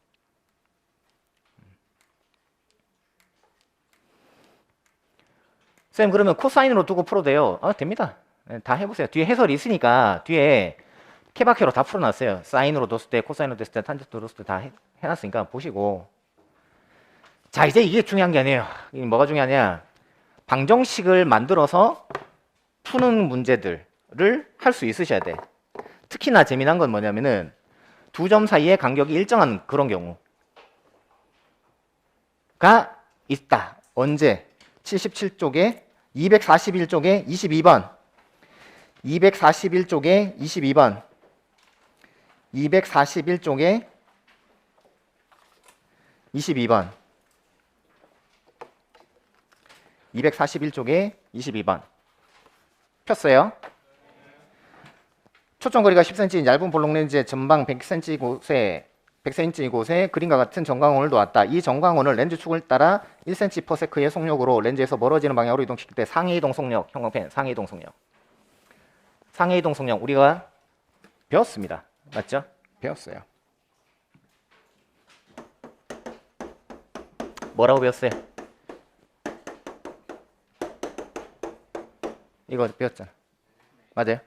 쌤, 그러면 코사인으로 두고 풀어도 돼요? 됩니다. 다 해보세요. 뒤에 해설이 있으니까 뒤에 케바케로 다 풀어놨어요. 사인으로 뒀을 때, 코사인으로 뒀을 때, 탄젠트로 뒀을 때 다 해놨으니까 보시고. 자, 이제 이게 중요한 게 아니에요. 이게 뭐가 중요하냐? 방정식을 만들어서 푸는 문제들을 할 수 있으셔야 돼. 특히나 재미난 건 뭐냐면은 두 점 사이의 간격이 일정한 그런 경우가 있다. 언제? 77쪽에 241쪽에 22번 241쪽에 22번 241쪽에 22번 241쪽에 22번 폈어요. 초점거리가 10cm 얇은 볼록 렌즈의 전방 100cm 곳에 그림과 같은 정광원을 놓았다. 이 정광원을 렌즈 축을 따라 1cm/s의 속력으로 렌즈에서 멀어지는 방향으로 이동시킬 때 상해 이동 속력, 형광펜 상해 이동 속력. 상해 이동 속력 우리가 배웠습니다. 맞죠? 배웠어요. 뭐라고 배웠어요? 이거 배웠잖아. 맞아요?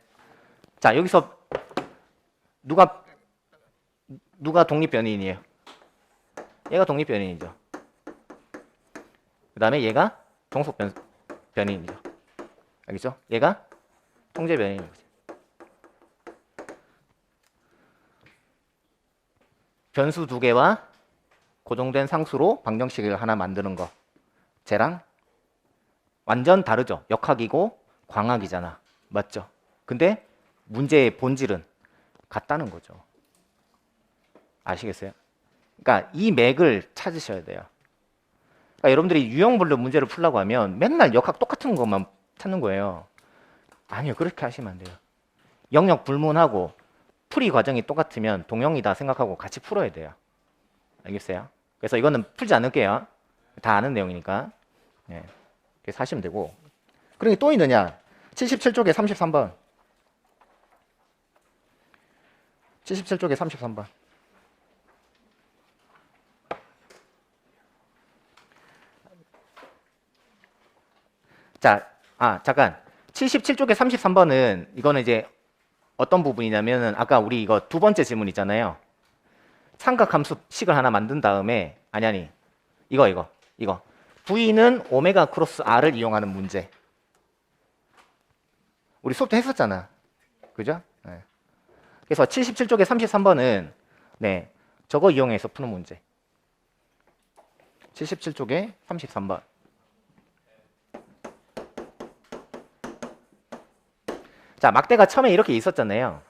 자, 여기서 누가 독립변이인이에요? 얘가 독립변이인이죠. 그 다음에 얘가 종속변이인이죠. 알겠죠? 얘가 통제변이인 거지. 변수 두 개와 고정된 상수로 방정식을 하나 만드는 거. 쟤랑 완전 다르죠. 역학이고 광학이잖아. 맞죠? 근데 문제의 본질은 같다는 거죠. 아시겠어요? 그러니까 이 맥을 찾으셔야 돼요. 그러니까 여러분들이 유형별로 문제를 풀려고 하면 맨날 역학 똑같은 것만 찾는 거예요. 아니요, 그렇게 하시면 안 돼요. 영역 불문하고 풀이 과정이 똑같으면 동형이다 생각하고 같이 풀어야 돼요. 알겠어요? 그래서 이거는 풀지 않을게요. 다 아는 내용이니까. 네. 그래서 하시면 되고. 그러니 또 있느냐? 77쪽에 33번. 77쪽에 33번. 자, 잠깐. 77쪽에 33번은 이거는 이제 어떤 부분이냐면은 아까 우리 이거 두 번째 질문 있잖아요. 삼각함수 식을 하나 만든 다음에 이거 V는 오메가 크로스 R을 이용하는 문제. 우리 수업 때 했었잖아. 그죠? 네. 그래서 77쪽에 33번은 네, 저거 이용해서 푸는 문제. 77쪽에 33번. 자, 막대가 처음에 이렇게 있었잖아요.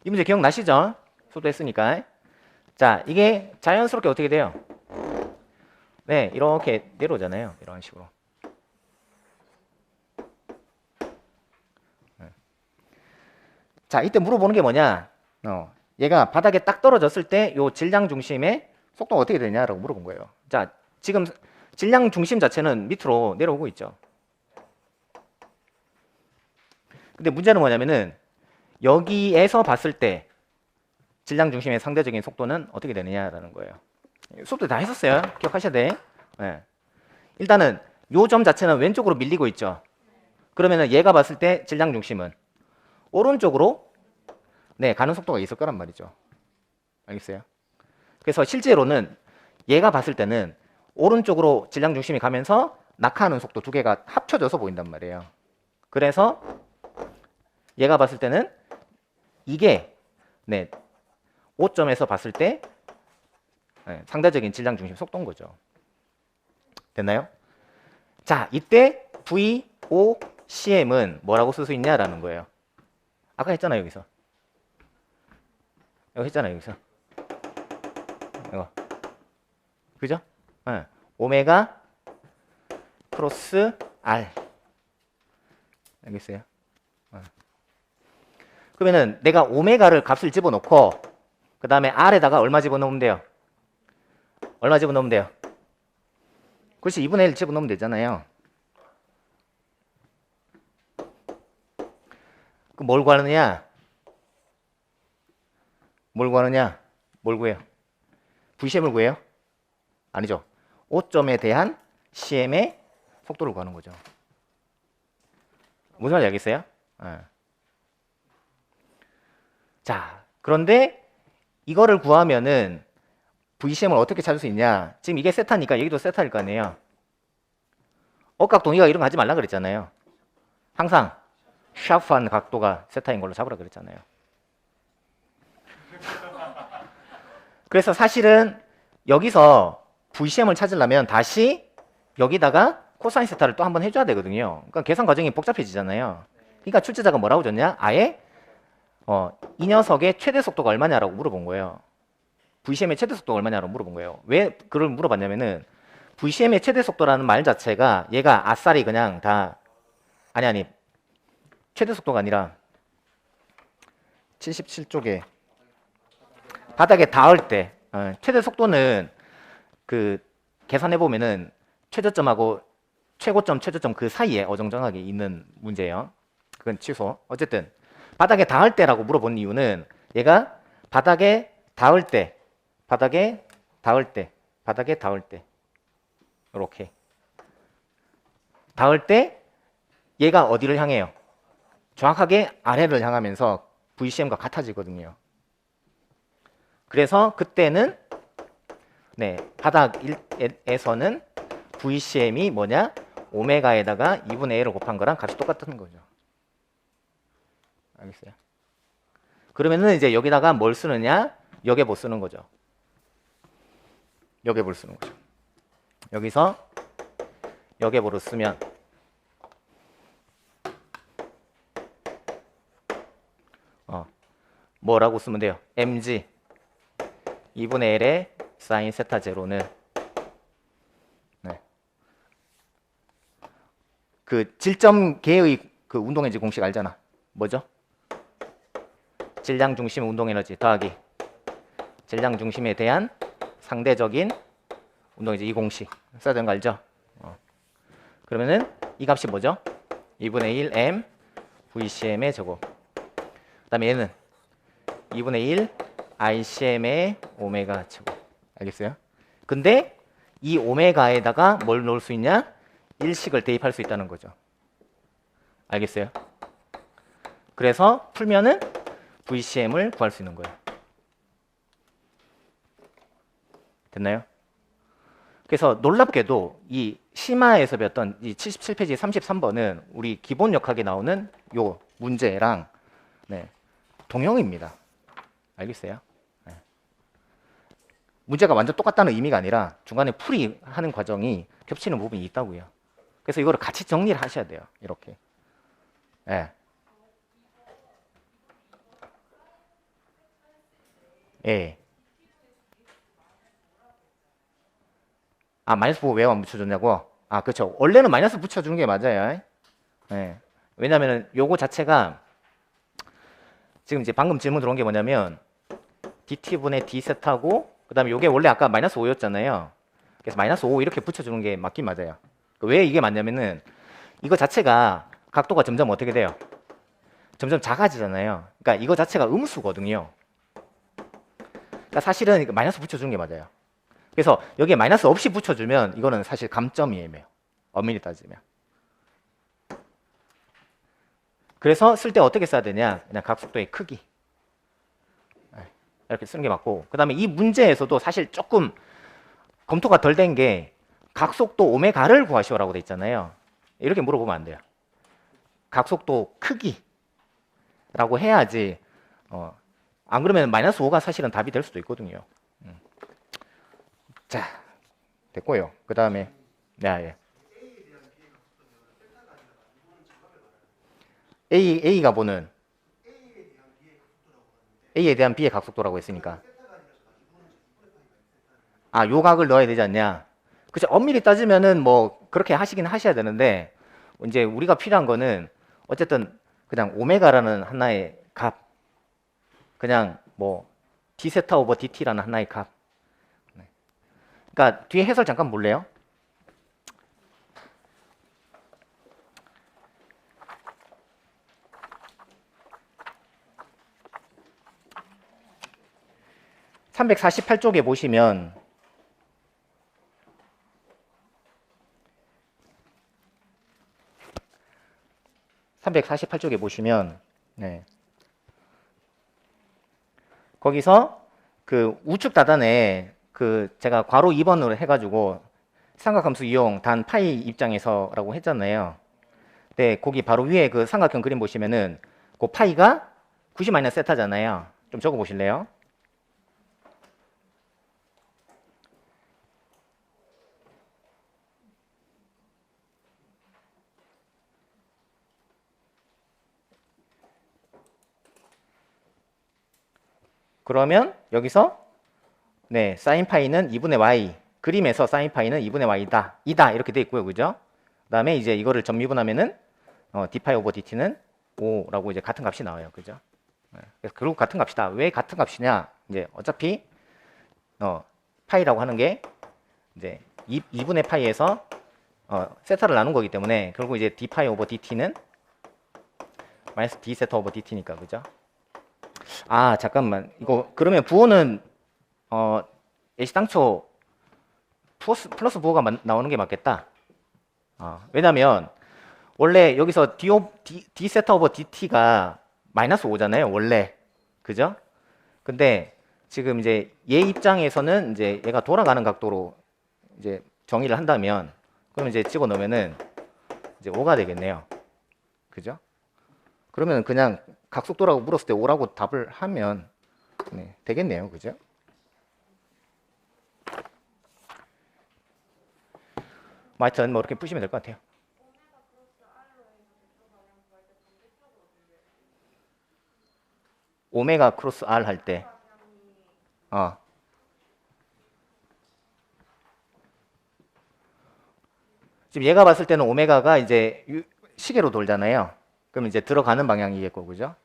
이 문제 기억나시죠? 수도 했으니까. 자, 이게 자연스럽게 어떻게 돼요? 네, 이렇게 내려오잖아요. 이런 식으로. 네. 자, 이때 물어보는 게 뭐냐? 얘가 바닥에 딱 떨어졌을 때 요 질량 중심의 속도가 어떻게 되냐라고 물어본 거예요. 자, 지금 질량 중심 자체는 밑으로 내려오고 있죠. 근데 문제는 뭐냐면은 여기에서 봤을 때 질량 중심의 상대적인 속도는 어떻게 되느냐라는 거예요. 수업도 다 했었어요. 기억하셔야 돼. 네. 일단은 요 점 자체는 왼쪽으로 밀리고 있죠. 그러면은 얘가 봤을 때 질량 중심은 오른쪽으로 네, 가는 속도가 있을 거란 말이죠. 알겠어요? 그래서 실제로는 얘가 봤을 때는 오른쪽으로 질량 중심이 가면서 낙하하는 속도 두 개가 합쳐져서 보인단 말이에요. 그래서 얘가 봤을 때는 이게 네, 5점에서 봤을 때 네, 상대적인 질량 중심 속도인 거죠. 됐나요? 자, 이때 VOCM은 뭐라고 쓸 수 있냐라는 거예요. 아까 했잖아요, 여기서. 이거 했잖아요, 여기서. 이거. 그죠? 네. 오메가 크로스 R. 알겠어요? 그러면은 내가 오메가를 값을 집어넣고 그 다음에 R에다가 얼마 집어넣으면 돼요? 얼마 집어넣으면 돼요? 그렇지, 2분의 1 집어넣으면 되잖아요. 그 뭘 구하느냐? 뭘 구하느냐? 뭘 구해요? VCM을 구해요? 아니죠. 5점에 대한 CM의 속도를 구하는 거죠. 무슨 말인지 알겠어요? 네. 자, 그런데 이거를 구하면은 VCM을 어떻게 찾을 수 있냐? 지금 이게 세타니까 여기도 세타일 거 아니에요. 억각 동의각 이런 거 하지 말라 그랬잖아요. 항상 샤프한 각도가 세타인 걸로 잡으라 그랬잖아요. 그래서 사실은 여기서 VCM을 찾으려면 다시 여기다가 코사인 세타를 또 한번 해줘야 되거든요. 그러니까 계산 과정이 복잡해지잖아요. 그러니까 출제자가 뭐라고 줬냐? 아예 이 녀석의 최대 속도가 얼마냐라고 물어본 거예요. VCM의 최대 속도가 얼마냐라고 물어본 거예요. 왜 그걸 물어봤냐면은 VCM의 최대 속도라는 말 자체가 얘가 아싸리 그냥 다 아니 최대 속도가 아니라 77쪽에 바닥에 닿을 때 최대 속도는 그 계산해 보면은 최저점하고 최고점, 최저점 그 사이에 어정쩡하게 있는 문제예요. 그건 취소. 어쨌든 바닥에 닿을 때라고 물어본 이유는 얘가 바닥에 닿을 때 이렇게 닿을 때 얘가 어디를 향해요? 정확하게 아래를 향하면서 VCM과 같아지거든요. 그래서 그때는 바닥에서는 VCM이 뭐냐? 오메가에다가 2분의 1을 곱한 거랑 값이 똑같다는 거죠. 알겠어요? 그러면은 이제 여기다가 뭘 쓰느냐? 역에보 쓰는 거죠. 역에보를 쓰는 거죠. 여기서 역에보를 쓰면 뭐라고 쓰면 돼요? mg 2분의 1의 사인 세타 제로는 그 질점계의 그 운동에너지 공식 알잖아. 뭐죠? 질량 중심 운동에너지 더하기 질량 중심에 대한 상대적인 운동에너지 이 공식 써야 되는 거 알죠? 그러면은 이 값이 뭐죠? 2분의 1 m VCM의 제곱. 그 다음에 얘는 2분의 1 ICM의 오메가 제곱. 알겠어요? 근데 이 오메가에다가 뭘 넣을 수 있냐? 일식을 대입할 수 있다는 거죠. 알겠어요? 그래서 풀면은 VCM을 구할 수 있는 거예요. 됐나요? 그래서 놀랍게도 이 심화에서 배웠던 이 77페이지 33번은 우리 기본 역학에 나오는 요 문제랑 동형입니다. 알겠어요? 문제가 완전 똑같다는 의미가 아니라 중간에 풀이하는 과정이 겹치는 부분이 있다고요. 그래서 이거를 같이 정리를 하셔야 돼요. 이렇게. 마이너스 보고 왜 안 붙여줬냐고? 그렇죠. 원래는 마이너스 붙여주는 게 맞아요. 왜냐면은 요거 자체가 지금 이제 방금 질문 들어온 게 뭐냐면 dt분의 d세타고 그 다음에 요게 원래 아까 마이너스 5였잖아요. 그래서 마이너스 5 이렇게 붙여주는 게 맞긴 맞아요. 왜 이게 맞냐면은 이거 자체가 각도가 점점 어떻게 돼요? 점점 작아지잖아요. 그러니까 이거 자체가 음수거든요. 그러니까 사실은 마이너스 붙여주는 게 맞아요. 그래서 여기에 마이너스 없이 붙여주면 이거는 사실 감점이에요. 엄밀히 따지면. 그래서 쓸 때 어떻게 써야 되냐? 그냥 각속도의 크기. 이렇게 쓰는 게 맞고, 그 다음에 이 문제에서도 사실 조금 검토가 덜 된 게 각속도 오메가를 구하시오라고 돼 있잖아요. 이렇게 물어보면 안 돼요. 각속도 크기라고 해야지. 안 그러면 마이너스 5가 사실은 답이 될 수도 있거든요. 자, 됐고요. 그 다음에 A가 보는 A에 대한 B의 각속도라고 했으니까 요 각을 넣어야 되지 않냐. 그쵸. 엄밀히 따지면은 뭐 그렇게 하시긴 하셔야 되는데 이제 우리가 필요한 거는 어쨌든 그냥 오메가라는 하나의 값, 그냥 뭐 d세타 오버 dt라는 하나의 값. 그러니까 뒤에 해설 잠깐 볼래요? (348쪽에) 보시면 (348쪽에) 보시면 거기서 그 우측 다단에 그 제가 괄호 2번으로 해가지고 삼각함수 이용 단 파이 입장에서라고 했잖아요. 네, 거기 바로 위에 그 삼각형 그림 보시면은 그 파이가 90 마이너스 세타잖아요. 좀 적어 보실래요? 그러면 여기서 네, 사인 파이는 2분의 y. 그림에서 사인 파이는 2분의 y다. 이다. 이렇게 돼 있고요. 그죠? 그다음에 이제 이거를 점미분하면은 d 파이 오버 dt는 5라고 이제 같은 값이 나와요. 그죠? 네, 그래서 결국 같은 값이다. 왜 같은 값이냐? 이제 어차피 파이라고 하는 게 이제 2분의 파이에서 세타를 나눈 거기 때문에 결국 이제 d 파이 오버 dt는 마이너스 d 세타 오버 dt니까. 그죠? 아, 잠깐만. 이거 그러면 부호는 애시당초 플러스 부호가 나오는 게 맞겠다. 왜냐면 원래 여기서 d 세타 오버 dt가 마이너스 5잖아요. 원래. 그죠? 근데 지금 이제 얘 입장에서는 이제 얘가 돌아가는 각도로 이제 정의를 한다면 그럼 이제 찍어 놓으면은 이제 5가 되겠네요. 그죠? 그러면 그냥 각속도라고 물었을 때 5라고 답을 하면 네, 되겠네요. 그죠? 하여튼 뭐 이렇게 푸시면 될 것 같아요. 오메가 크로스 R 할 때 지금 얘가 봤을 때는 오메가가 이제 시계로 돌잖아요. 그럼 이제 들어가는 방향이겠고, 그죠?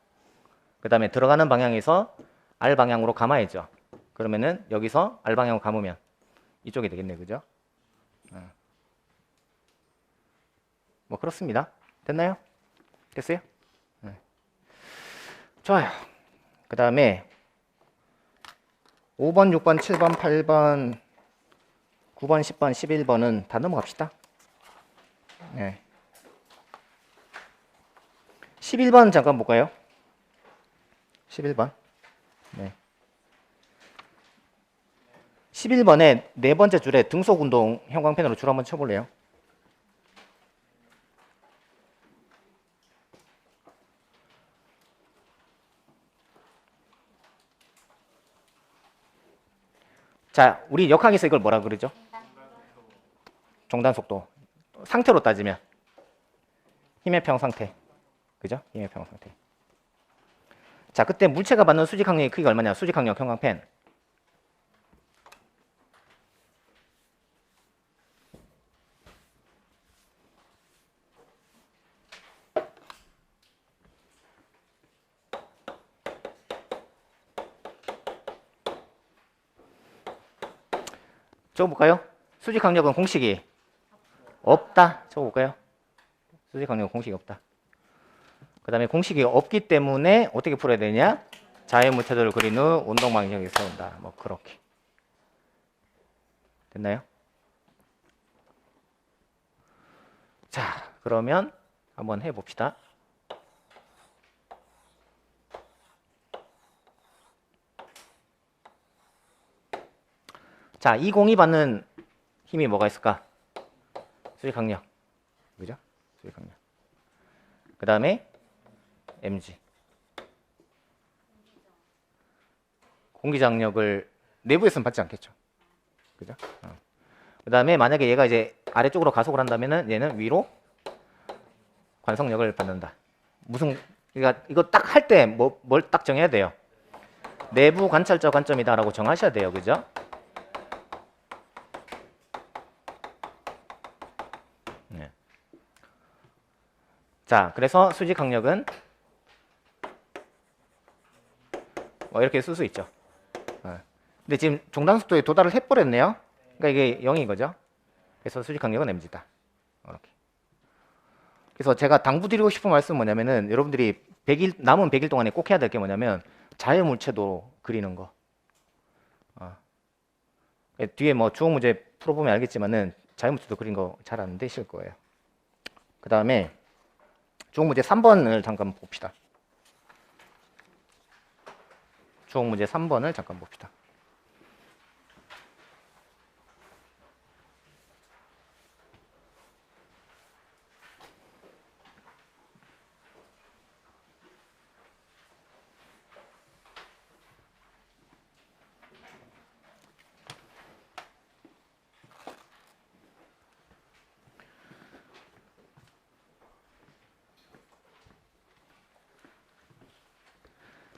그 다음에 들어가는 방향에서 R 방향으로 감아야죠. 그러면은 여기서 R 방향으로 감으면 이쪽이 되겠네, 그죠? 뭐 그렇습니다. 됐나요? 됐어요? 네. 좋아요. 그 다음에 5번, 6번, 7번, 8번, 9번, 10번, 11번은 다 넘어갑시다. 네. 11번 잠깐 볼까요? 11번. 네. 11번에 네 번째 줄에 등속 운동 형광펜으로 줄 한번 쳐볼래요? 자, 우리 역학에서 이걸 뭐라 그러죠? 종단 속도. 상태로 따지면 힘의 평 상태. 그죠? 힘의 평 상태. 자, 그때 물체가 받는 수직 항력의 크기가 얼마냐? 수직 항력 형광펜. 적어볼까요? 수직 항력은 공식이 없다. 적어볼까요? 수직 항력은 공식이 없다. 그 다음에 공식이 없기 때문에 어떻게 풀어야 되냐? 자유물체들을 그린 후 운동 방향을 세운다. 뭐 그렇게. 됐나요? 자, 그러면 한번 해봅시다. 자, 이 공이 받는 힘이 뭐가 있을까? 수직 항력. 그죠? 수직 항력. 그 다음에 mg. 공기장력을 내부에서는 받지 않겠죠. 그죠? 그 다음에 만약에 얘가 이제 아래쪽으로 가속을 한다면은 얘는 위로 관성력을 받는다. 그러니까 이거 딱 할 때 뭘 딱 정해야 돼요? 내부 관찰적 관점이다라고 정하셔야 돼요. 그죠? 네. 자, 그래서 수직 항력은 뭐 이렇게 쓸 수 있죠. 근데 지금 종단 속도에 도달을 해버렸네요. 그러니까 이게 0인 거죠. 그래서 수직 항력은 mg다. 이렇게. 그래서 제가 당부드리고 싶은 말씀은 뭐냐면은 여러분들이 100일, 남은 100일 동안에 꼭 해야 될 게 뭐냐면 자유물체도 그리는 거. 뒤에 뭐 주어 문제 풀어보면 알겠지만은 자유물체도 그린 거 잘 안 되실 거예요. 그 다음에 주어 문제 3번을 잠깐 봅시다. 주어 문제 3번을 잠깐 봅시다.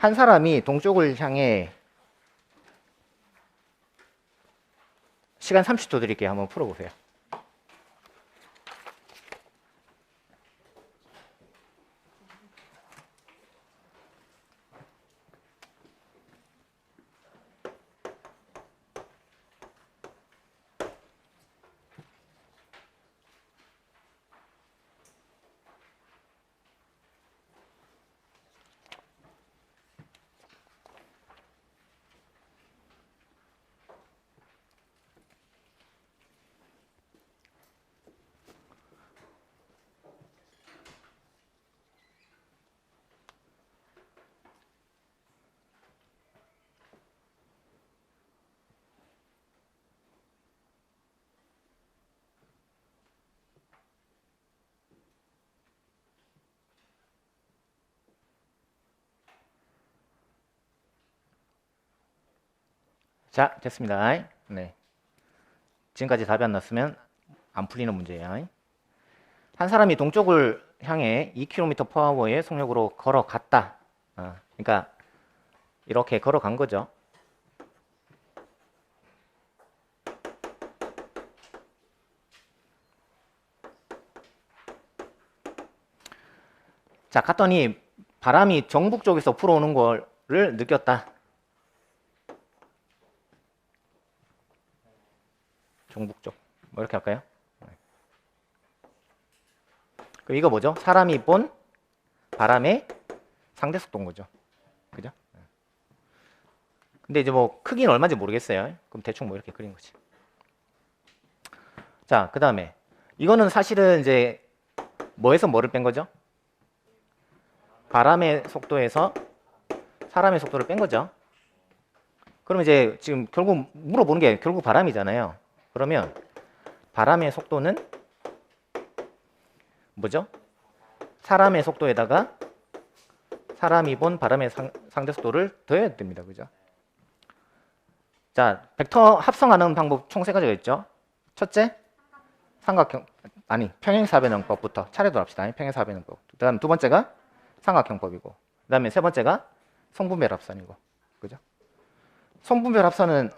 한 사람이 동쪽을 향해 시간 30초 드릴게요. 한번 풀어보세요. 자, 됐습니다. 네. 지금까지 답이 안 났으면 안 풀리는 문제예요. 한 사람이 동쪽을 향해 2km/h의 속력으로 걸어갔다. 그러니까 이렇게 걸어간 거죠. 자, 갔더니 바람이 정북 쪽에서 불어오는 거를 느꼈다. 정북 쪽. 뭐 이렇게 할까요? 그럼 이거 뭐죠? 사람이 본 바람의 상대 속도인 거죠. 그죠? 근데 이제 뭐 크기는 얼마인지 모르겠어요. 그럼 대충 뭐 이렇게 그린 거지. 자, 그 다음에 이거는 사실은 이제 뭐에서 뭐를 뺀 거죠? 바람의 속도에서 사람의 속도를 뺀 거죠. 그럼 이제 지금 결국 물어보는 게 결국 바람이잖아요. 그러면 바람의 속도는 뭐죠? 사람의 속도에다가 사람이 본 바람의 상대 속도를 더해야 됩니다. 그죠? 자, 벡터 합성하는 방법 총 세 가지가 있죠. 첫째, 평행사변형법부터 차례로 합시다. 평행사변형법. 그다음 두 번째가 삼각형법이고, 그다음에 세 번째가 성분별 합선이고, 그죠? 성분별 합선은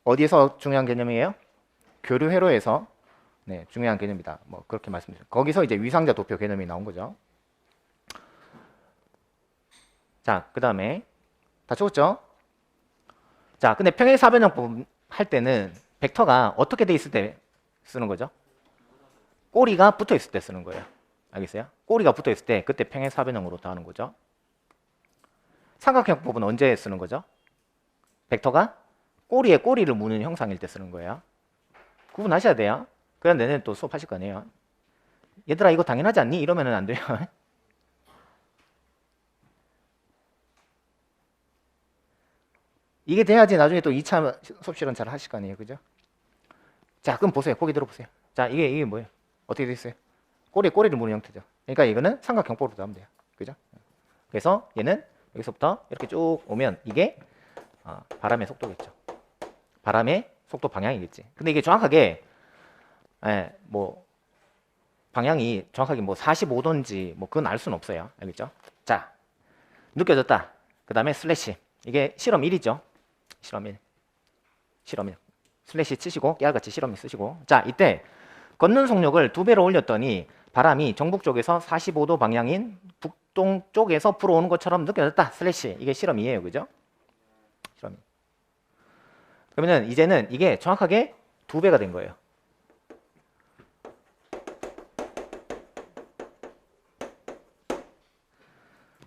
어디에서 중요한 개념이에요? 교류 회로에서 네, 중요한 개념이다. 뭐 그렇게 말씀드려요. 거기서 이제 위상자 도표 개념이 나온 거죠. 자, 그다음에 다 적었죠? 자, 근데 평행사변형법 할 때는 벡터가 어떻게 돼 있을 때 쓰는 거죠? 꼬리가 붙어 있을 때 쓰는 거예요. 알겠어요? 꼬리가 붙어 있을 때 그때 평행사변형으로 더하는 거죠. 삼각형법은 언제 쓰는 거죠? 벡터가 꼬리에 꼬리를 무는 형상일 때 쓰는 거예요. 구분하셔야 돼요. 그냥 내년 또 수업하실 거 아니에요. 얘들아 이거 당연하지 않니? 이러면 안 돼요. 이게 돼야지 나중에 또 2차 수업실은 잘 하실 거 아니에요. 그죠? 자, 그럼 보세요. 고기 들어보세요. 자, 이게 뭐예요? 어떻게 돼 있어요? 꼬리에 꼬리를 무는 형태죠. 그러니까 이거는 삼각형법으로 하면 돼요. 그죠? 그래서 얘는 여기서부터 이렇게 쭉 오면 이게 바람의 속도겠죠. 바람의 속도 방향이겠지. 근데 이게 정확하게 뭐 방향이 정확하게 뭐 45도인지 뭐 그건 알 수는 없어요. 알겠죠? 자, 느껴졌다. 그 다음에 슬래시. 이게 실험 1이죠. 실험 1. 실험 1. 슬래시 치시고 깨알같이 실험 1 쓰시고. 자, 이때 걷는 속력을 2배로 올렸더니 바람이 정북 쪽에서 45도 방향인 북동 쪽에서 불어오는 것처럼 느껴졌다. 슬래시. 이게 실험 2예요. 그죠? 실험 2. 그러면은 이제는 이게 정확하게 2배가 된 거예요.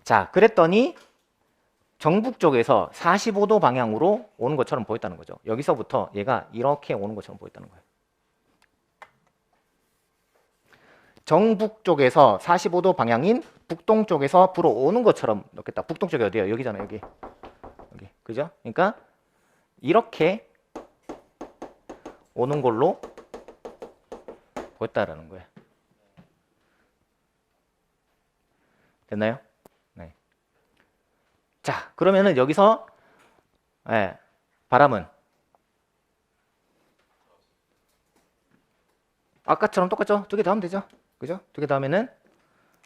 자, 그랬더니 정북 쪽에서 45도 방향으로 오는 것처럼 보였다는 거죠. 여기서부터 얘가 이렇게 오는 것처럼 보였다는 거예요. 정북 쪽에서 45도 방향인 북동 쪽에서 불어오는 것처럼 넣겠다. 북동 쪽이 어디예요? 여기잖아요. 여기. 여기. 그죠? 그러니까 이렇게 오는 걸로 보였다라는 거예요. 됐나요? 네. 자, 그러면은 여기서 바람은 아까처럼 똑같죠? 2개 더하면 되죠? 그죠? 2개 더하면은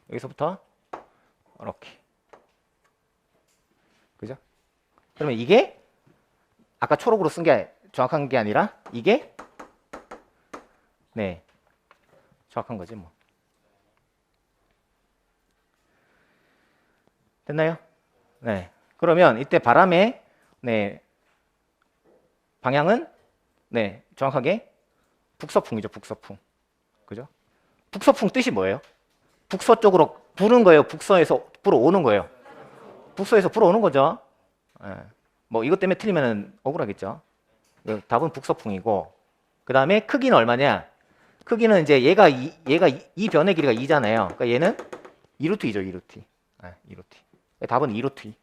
여기서부터 이렇게 그죠? 그러면 이게 아까 초록으로 쓴 게 정확한 게 아니라 이게 네 정확한 거지 뭐. 됐나요? 네. 그러면 이때 바람의 네 방향은 네 정확하게 북서풍이죠. 북서풍. 그죠? 북서풍 뜻이 뭐예요? 북서쪽으로 부는 거예요. 북서에서 불어오는 거예요. 북서에서 불어오는 거죠. 네. 뭐 이것 때문에 틀리면 억울하겠죠. 답은 북서풍이고, 그 다음에 크기는 얼마냐? 크기는 이제 얘가 이 변의 길이가 2잖아요. 그러니까 얘는 2루트 2죠. 2루트. 네, 2루트. 답은 2루트.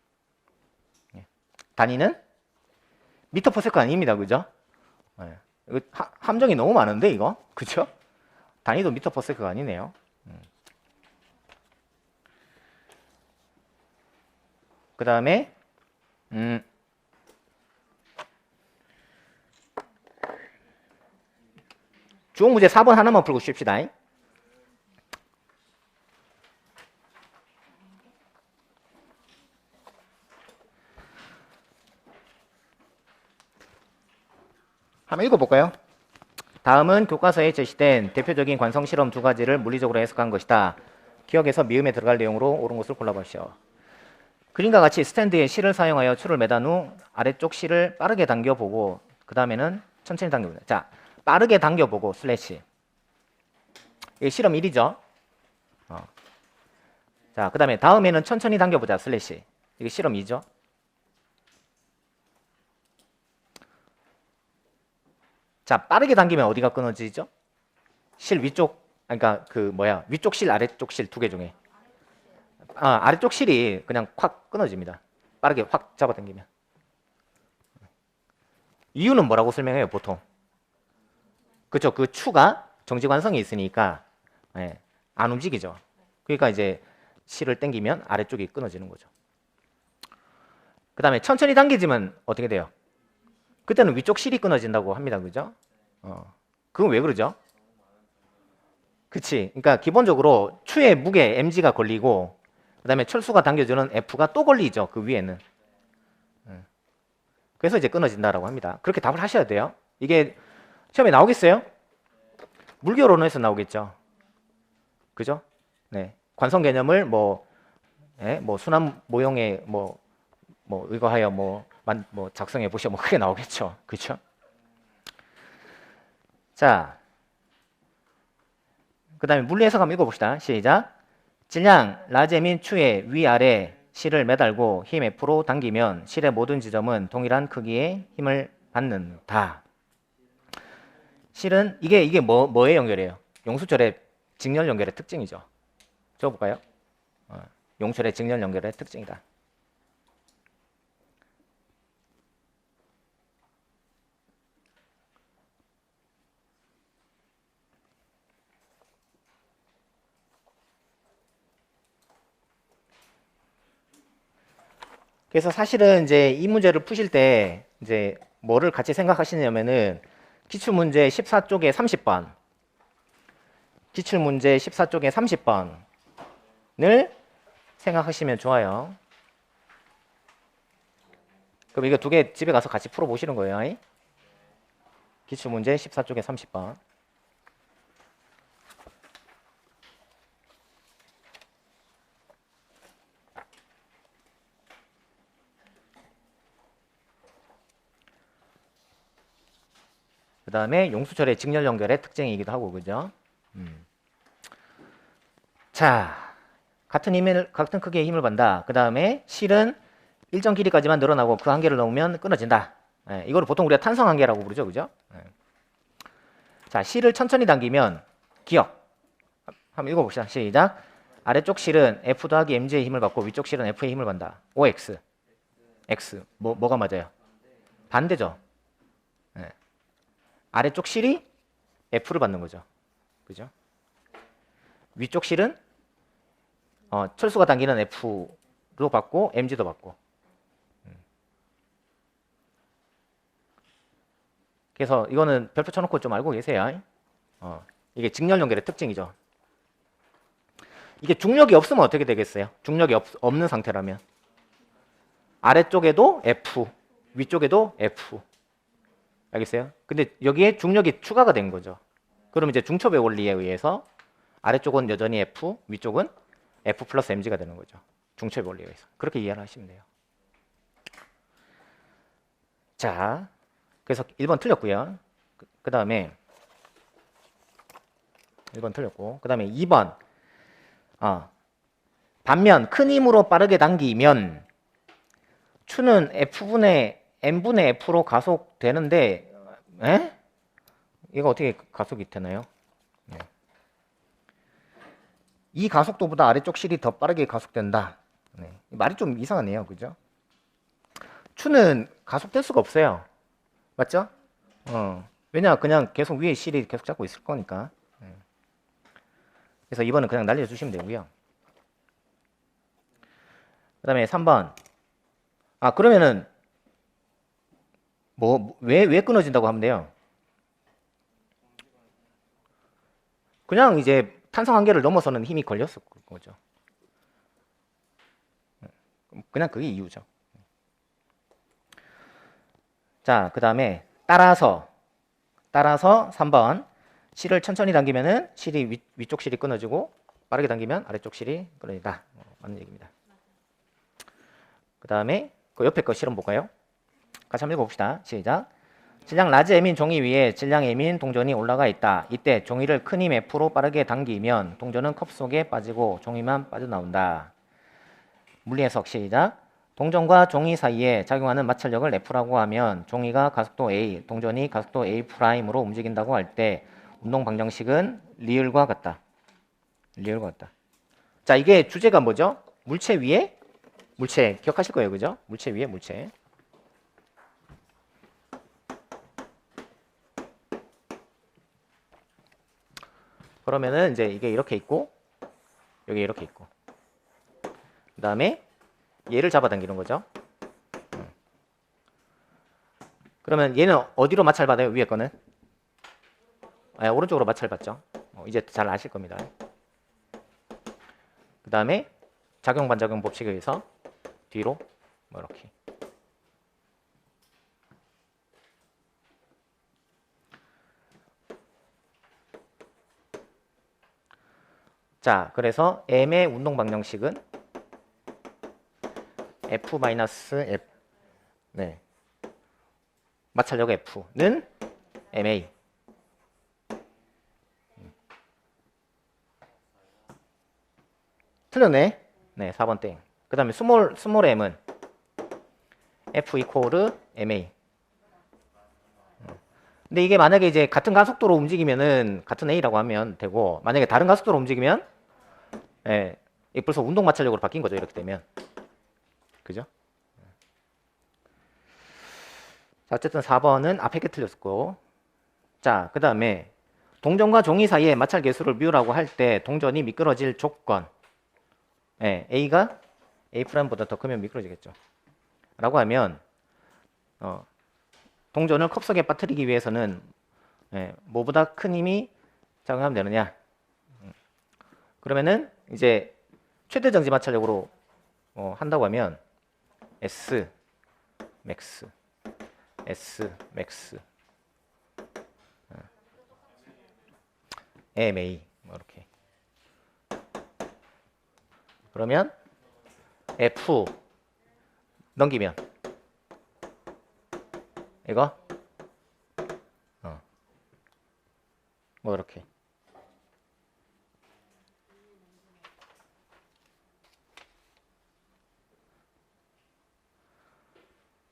네. 단위는 미터 퍼 세컨 아닙니다. 그죠? 네. 이거 함정이 너무 많은데 이거? 그죠? 단위도 미터 퍼 세컨 아니네요. 그 다음에 주옥 문제 4번 하나만 풀고 쉽시다. 한번 읽어볼까요? 다음은 교과서에 제시된 대표적인 관성 실험 두 가지를 물리적으로 해석한 것이다. 기억에서 미음에 들어갈 내용으로 옳은 것을 골라보시오. 그림과 같이 스탠드에 실을 사용하여 줄을 매단 후 아래쪽 실을 빠르게 당겨보고 그 다음에는 천천히 당겨보자. 자, 빠르게 당겨보고 슬래시. 이게 실험 1이죠. 자, 그 다음에 다음에는 천천히 당겨보자 슬래시. 이게 실험 2죠. 자, 빠르게 당기면 어디가 끊어지죠? 실 위쪽, 그러니까 위쪽 실, 아래쪽 실 두 개 중에. 아래쪽 실이 그냥 확 끊어집니다. 빠르게 확 잡아당기면. 이유는 뭐라고 설명해요, 보통? 그쵸, 그 추가 정지관성이 있으니까 안 움직이죠. 그러니까 이제 실을 당기면 아래쪽이 끊어지는 거죠. 그 다음에 천천히 당겨지면 어떻게 돼요? 그때는 위쪽 실이 끊어진다고 합니다. 그죠? 그건 왜 그러죠? 그치. 그러니까 기본적으로 추의 무게 mg가 걸리고 그 다음에 철수가 당겨주는 F가 또 걸리죠. 그 위에는. 그래서 이제 끊어진다라고 합니다. 그렇게 답을 하셔야 돼요. 이게 시험에 나오겠어요? 물결론에서 나오겠죠. 그죠? 네. 관성 개념을 뭐 순환 모형에 이거 하여 작성해 보시오. 크게 나오겠죠. 그죠? 자. 그 다음에 물리 해석 한번 읽어봅시다. 시작. 질량 라제 및 추의 위아래 실을 매달고 힘 F로 당기면 실의 모든 지점은 동일한 크기의 힘을 받는다. 실은 이게 뭐에 연결해요? 용수철의 직렬 연결의 특징이죠. 적어볼까요? 용철의 직렬 연결의 특징이다. 그래서 사실은 이제 이 문제를 푸실 때 이제 뭐를 같이 생각하시냐면은 기출문제 14쪽에 30번 기출문제 14쪽에 30번을 생각하시면 좋아요. 그럼 이거 두 개 집에 가서 같이 풀어보시는 거예요. 기출문제 14쪽에 30번. 그 다음에 용수철의 직렬 연결의 특징이기도 하고, 그죠? 자, 같은 크기의 힘을 받는다. 그 다음에 실은 일정 길이까지만 늘어나고 그 한계를 넘으면 끊어진다. 이거를 보통 우리가 탄성 한계라고 부르죠, 그죠? 자, 실을 천천히 당기면 기억. 한번 읽어봅시다. 시작. 아래쪽 실은 F 더하기 mg의 힘을 받고 위쪽 실은 F의 힘을 받는다. OX. X. 뭐가 맞아요? 반대죠. 아래쪽 실이 F를 받는 거죠. 그죠? 위쪽 실은 철수가 당기는 F로 받고 mg도 받고. 그래서 이거는 별표 쳐놓고 좀 알고 계세요. 이게 직렬 연결의 특징이죠. 이게 중력이 없으면 어떻게 되겠어요? 중력이 없는 상태라면 아래쪽에도 F, 위쪽에도 F. 알겠어요? 근데 여기에 중력이 추가가 된 거죠. 그럼 이제 중첩의 원리에 의해서 아래쪽은 여전히 F, 위쪽은 F 플러스 mg가 되는 거죠. 중첩의 원리에 의해서. 그렇게 이해를 하시면 돼요. 자, 그래서 1번 틀렸고요. 그 다음에 1번 틀렸고, 그 다음에 2번. 반면 큰 힘으로 빠르게 당기면 추는 F분의 M분의 F로 가속되는데, 이거 어떻게 가속이 되나요? 네. 이 가속도보다 아래쪽 실이 더 빠르게 가속된다. 네. 말이 좀 이상하네요. 그죠? 추는 가속될 수가 없어요. 맞죠? 왜냐, 그냥 계속 위에 실이 계속 잡고 있을 거니까. 네. 그래서 2번은 그냥 날려주시면 되고요. 그 다음에 3번. 그러면은, 왜 끊어진다고 하면 돼요? 그냥 이제 탄성 한계를 넘어서는 힘이 걸렸을 거죠. 그냥 그게 이유죠. 자, 그 다음에 따라서 3번. 실을 천천히 당기면은 실이 위쪽 실이 끊어지고 빠르게 당기면 아래쪽 실이 끊어진다. 맞는 얘기입니다. 그 다음에 그 옆에 거 실험 볼까요? 같이 한번 읽어봅시다. 시작. 질량 라지 M인 종이 위에 질량 M인 동전이 올라가 있다. 이때 종이를 큰 힘 F로 빠르게 당기면 동전은 컵 속에 빠지고 종이만 빠져나온다. 물리 해석 시작. 동전과 종이 사이에 작용하는 마찰력을 F라고 하면 종이가 가속도 A, 동전이 가속도 A'으로 움직인다고 할 때 운동 방정식은 리을과 같다. 리을과 같다. 자, 이게 주제가 뭐죠? 물체 위에 물체. 기억하실 거예요. 그죠? 물체 위에 물체. 그러면은 이제 이게 이렇게 있고 여기 이렇게 있고 그 다음에 얘를 잡아당기는 거죠. 그러면 얘는 어디로 마찰받아요? 위에 거는? 오른쪽으로 마찰받죠. 이제 잘 아실 겁니다. 그 다음에 작용 반작용 법칙에 의해서 뒤로 뭐 이렇게. 자, 그래서 M의 운동 방정식은 F-F. 네. 마찰력 F는 MA. 틀렸네. 네, 4번 땡. 그 다음에 스몰 m은 F 이코르 MA. 근데 이게 만약에 이제 같은 가속도로 움직이면은 같은 A라고 하면 되고, 만약에 다른 가속도로 움직이면 이게 벌써 운동 마찰력으로 바뀐 거죠. 이렇게 되면. 그죠? 자, 어쨌든 4번은 앞에 게 틀렸고. 자, 그 다음에 동전과 종이 사이에 마찰 계수를 뮤라고 할 때 동전이 미끄러질 조건. A가 A'보다 더 크면 미끄러지겠죠. 라고 하면 동전을 컵 속에 빠뜨리기 위해서는 뭐보다 큰 힘이 작용하면 되느냐. 그러면은 이제 최대 정지 마찰력으로 한다고 하면 S 맥스 MA 뭐 이렇게. 그러면 F 넘기면 이거 뭐 이렇게.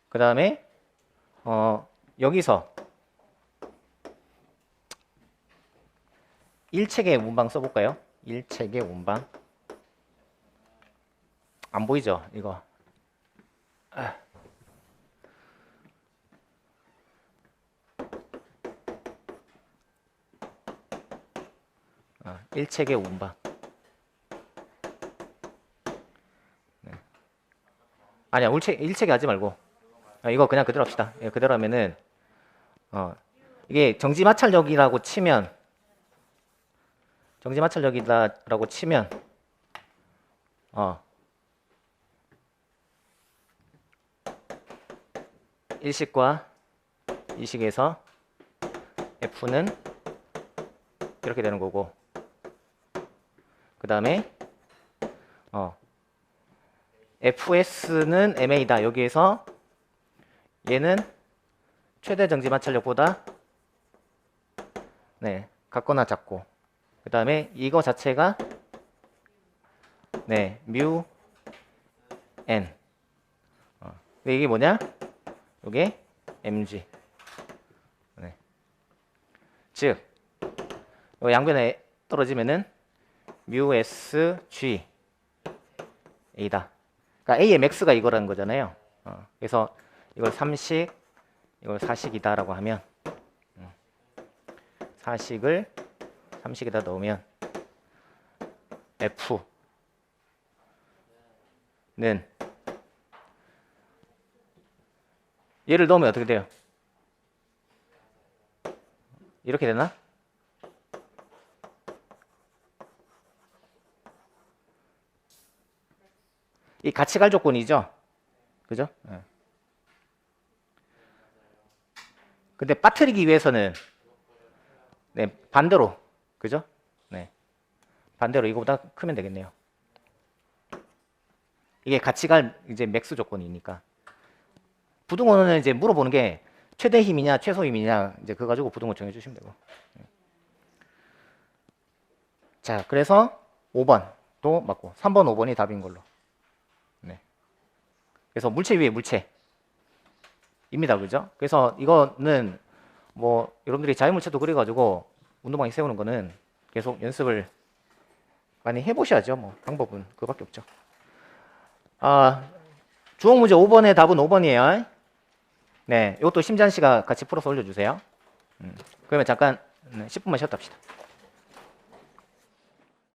그 다음에 여기서 일체계 운방 써볼까요? 일체계 운방. 안 보이죠? 이거. 일체계 운방. 네. 아니야, 일체계 하지 말고. 이거 그냥 그대로 합시다. 그대로 하면은 이게 정지 마찰력이라고 치면 1식과 2식에서 F는 이렇게 되는 거고, 그 다음에 FS는 MA다. 여기에서 얘는 최대 정지 마찰력보다 네, 같거나 작고, 그 다음에 이거 자체가 네, 뮤 N. 이게 뭐냐? 이게 mg. 네. 즉, 요 양변에 떨어지면은 뮤 s g a다. 그러니까 a의 max가 이거라는 거잖아요. 그래서 이걸 3식, 이걸 4식이다라고 하면 4식을 3식에다 넣으면 F는 얘를 넣으면 어떻게 돼요? 이렇게 되나? 이 같이 갈 조건이죠? 그죠? 네. 근데 빠뜨리기 위해서는 네, 반대로. 그죠? 네. 반대로 이거보다 크면 되겠네요. 이게 같이 갈 이제 맥스 조건이니까. 부등호는 이제 물어보는 게 최대 힘이냐 최소 힘이냐 이제 그거 가지고 부등호 정해 주시면 되고. 자, 그래서 5번도 맞고 3번 5번이 답인 걸로. 네. 그래서 물체 위에 물체입니다. 그죠? 그래서 이거는 뭐 여러분들이 자유물체도 그려 가지고 운동방에 세우는 거는 계속 연습을 많이 해 보셔야죠. 뭐 방법은 그거밖에 없죠. 주ок 문제 5번의 답은 5번이에요. 네, 이것도 심잔 씨가 같이 풀어서 올려주세요. 그러면 잠깐 10분만 쉬었다 합시다.